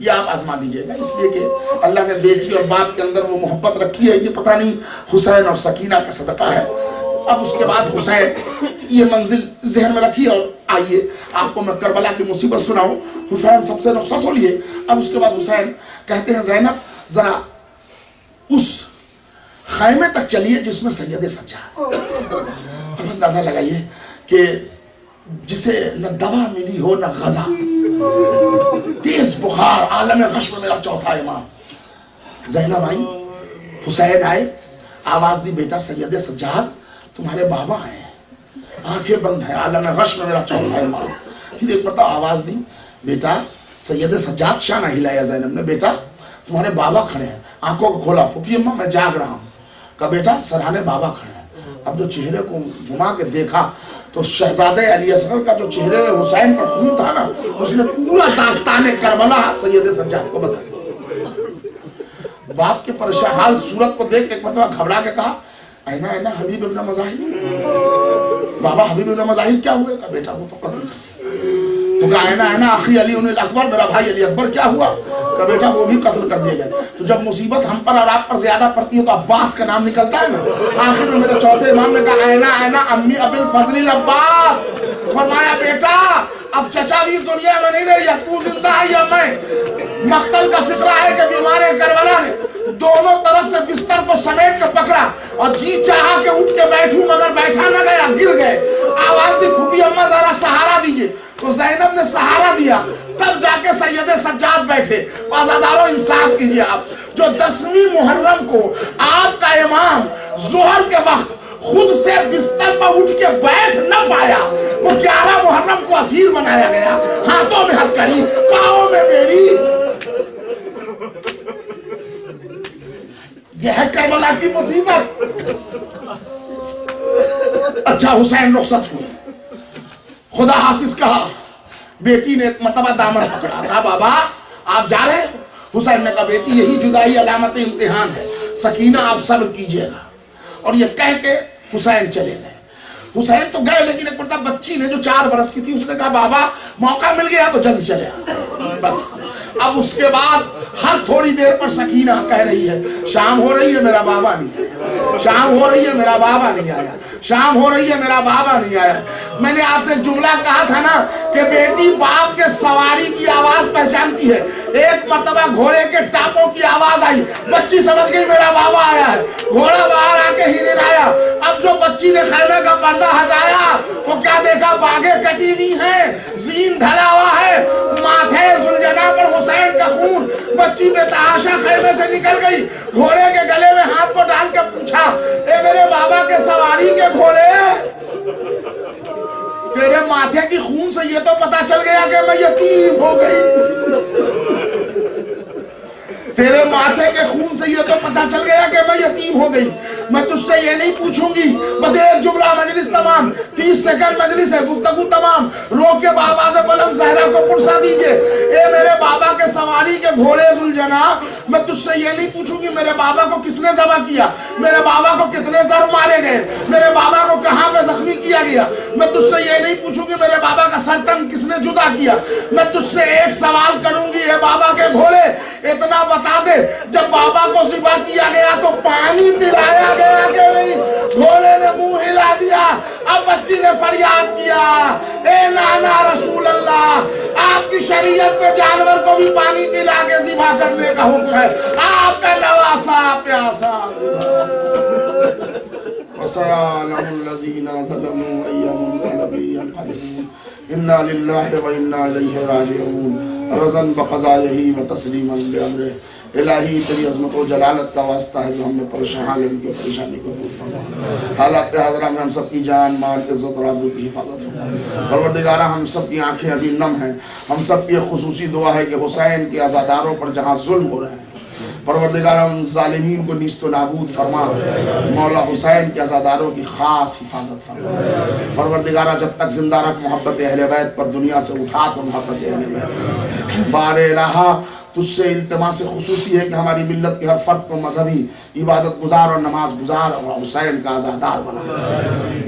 یہ آپ آزما لیجئے گا، اس لیے کہ اللہ نے بیٹی اور باپ کے اندر وہ محبت رکھی ہے، یہ پتہ نہیں حسین اور سکینہ کا صدقہ ہے۔ اب اس کے بعد حسین یہ منزل ذہن میں رکھیے، اور آئیے آپ کو میں کربلا کی مصیبت سناؤں۔ حسین سب سے رخصت ہو لیے، اب اس کے بعد حسین کہتے ہیں زینب ذرا اس خیمے تک چلیے جس میں سید سجاد۔ اب اندازہ لگائیے کہ جسے نہ دوا ملی ہو نہ غذا، تیز بخار، عالم غش میں میرا چوتھا امام۔ زینب آئی، حسین آئے، آواز دی بیٹا سید سجاد تمہارے بابا آئے ہیں، آنکھیں بند ہیں، عالم غش میں میرا چوتھا امام۔ پھر ایک مرتبہ آواز دی بیٹا سید سجاد، شانہ ہلایا زینب نے، بیٹا تمہارے بابا کھڑے ہیں۔ آنکھوں کو کھولا، پھپھی اماں میں جاگ رہا ہوں۔ کہا بیٹا سرحانے بابا کھڑے ہیں۔ اب جو چہرے کو گھما کے دیکھا تو شہزادے علی اصغر کا جو چہرے حسین پر خون تھا نا، اس نے پورا داستان کربلا سید سجاد کو بتا دیا۔ باپ کے پریشان حال صورت کو دیکھ ایک مرتبہ گھبرا کے کہا اینا اینا حبیب ابن مظاہر، بابا حبیب ابن مظاہر کیا ہوئے؟ کہا بیٹا وہ تو قتل کر دیا۔ تو کہا اینا اینا اخی علی الاکبر، میرا بھائی علی اکبر کیا ہوا؟ کہا بیٹا وہ بھی قتل کر دیے گئے۔ تو جب مصیبت ہم پر اور آپ پر زیادہ پڑتی ہے تو عباس کا نام نکلتا ہے نا۔ آخر میں میرے چوتھے امام نے کہا اینا اینا امی ابی الفضل العباس، فرمایا بیٹا اب چچا بھی دنیا میں نہیں رہی، یا تو زندہ ہے یا میں۔ مقتل کا فکرہ ہے کہ بیمار کربلا نے دونوں طرف سے بستر کو سمیٹ کے پکڑا اور جی چاہا کہ اٹھ کے بیٹھوں مگر بیٹھا نہ گیا، گر گئے۔ آواز دی پھوپھی اماں ذرا سہارا دیجئے، تو زینب نے سہارا دیا، تب جا کے سید سجاد بیٹھے۔ عزادارو انصاف کیجئے آپ، جو 10ویں محرم کو آپ کا امام ظہر کے وقت خود سے بستر پر اٹھ کے بیٹھ نہ پایا، وہ 11 محرم کو اسیر بنایا گیا، ہاتھوں میں ہتکڑی، پاؤں میں بیڑی۔ یہ ہے کربلا کی مصیبت۔ اچھا حسین رخصت ہوئے، خدا حافظ کہا، بیٹی نے ایک مرتبہ دامن پکڑا، کہا بابا آپ جا رہے ہیں؟ حسین نے کہا بیٹی یہی جدائی علامت امتحان ہے، سکینہ آپ صبر کیجئے گا۔ اور یہ کہہ کے حسین چلے گئے۔ حسین تو گئے لیکن ایک مرتبہ بچی نے جو 4 برس کی تھی اس نے کہا بابا موقع مل گیا تو جلد چلے آ۔ بس اب اس کے بعد ہر تھوڑی دیر پر سکینہ کہہ رہی ہے شام ہو رہی ہے میرا بابا نہیں آیا، شام ہو رہی ہے میرا بابا نہیں آیا، شام ہو رہی ہے میرا بابا نہیں آیا۔ میں نے آپ سے جملہ کہا تھا نا کہ بیٹی باپ کے سواری کی آواز پہچانتی ہے۔ ایک مرتبہ گھوڑے کے ٹاپوں کی آواز آئی، بچی سمجھ گئی میرا بابا آیا ہے، گھوڑا باہر آ کے ہرن آیا۔ اب جو بچی نے خیمے کا پردہ ہٹایا تو کیا دیکھا، باغیں کٹی ہوئی ہیں، زین ڈھلا ہوا ہے، ماتھے ذوالجناح پر حسین کا خون۔ بچی بے تحاشا خیمے سے نکل گئی، گھوڑے کے گلے میں ہاتھ کو ڈال کے پوچھا اے میرے بابا کے سواری کے گھوڑے، تیرے ماتھے کی خون سے یہ تو پتا چل گیا کہ میں یتیم ہو گئی، تیرے ماتھے کے خون سے یہ تو پتا چل گیا کہ میں یتیم ہو گئی۔ میں تجھ سے یہ نہیں پوچھوں گی، بس ایک جملہ، مجلس تمام، 30 سیکنڈ مجلس ہے، گفتگو تمام، رو کے آواز بلند زہرا کو پرسا دیجئے۔ اے میرے بابا کے سواری کے گھوڑے ذوالجناح، میں تجھ سے یہ نہیں پوچھوں گی میرے بابا کو کس نے ذبح کیا، میرے بابا کو کتنے ضرب مارے گئے، میرے بابا کو کہاں پہ زخمی کیا گیا۔ میں تجھ سے یہ نہیں پوچھوں گی میرے بابا کا سر تن کس نے جدا کیا۔ میں تجھ سے ایک سوال کروں گی، اے بابا کے گھوڑے اتنا بتا دے، جب بابا کو ذبح کیا گیا تو پانی پلایا گیا کہ نہیں؟ گھوڑے نے منہ ہلا دیا۔ اب بچی نے فریاد کیا اے نانا رسول اللہ، آپ کی شریعت میں جانور کو بھی پانی پلا کے ذبح کرنے کا حکم ہے، آپ کا نواسا پیاسا ذبح۔ وَسَيَعْلَمُ الَّذِينَ ظَلَمُوا أَيَّ مُنقَلَبٍ يَنقَلِبُونَ إِنَّا لِلَّهِ وَإِنَّا إِلَيْهِ رَاجِعُونَ رَضًا بَقَضَائِهِ وَتَسْلِيمًا بِأَمْرِهِ۔ الہی تیری عظمت و جلالت کا واسطہ ہے جو ہم میں پریشان ہے، ان کی پریشانی کو دور فرما۔ حالات حاضرہ میں ہم سب کی جان مال عزت اور آبرو کی حفاظت فرما۔ پروردگارہ ہم سب کی آنکھیں ابھی نم ہیں، ہم سب کی خصوصی دعا ہے کہ حسین کے عزاداروں پر جہاں ظلم ہو رہے ہیں پروردگارہ ان ظالمین کو نیست و نابود فرما، مولا حسین کے عزاداروں کی خاص حفاظت فرما۔ پروردگارہ جب تک زندہ رکھ محبت اہل بیت پر، دنیا سے اٹھا تو محبت اہل بیت۔ بار الہا تجھ سے التماس خصوصی ہے کہ ہماری ملت کے ہر فرد کو مذہبی عبادت گزار اور نماز گزار اور حسین کا عزادار بنا۔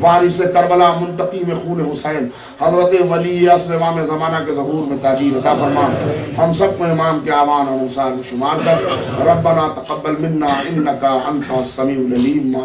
وارث کربلا منتقم خون حسین حضرت ولی عصر امام زمانہ کے ظہور میں تاجیل عطا فرما، ہم سب کو امام کے اعوان اور انصار میں شمار کر۔ ربنا تقبل منا انکا انت السمیع العلیم۔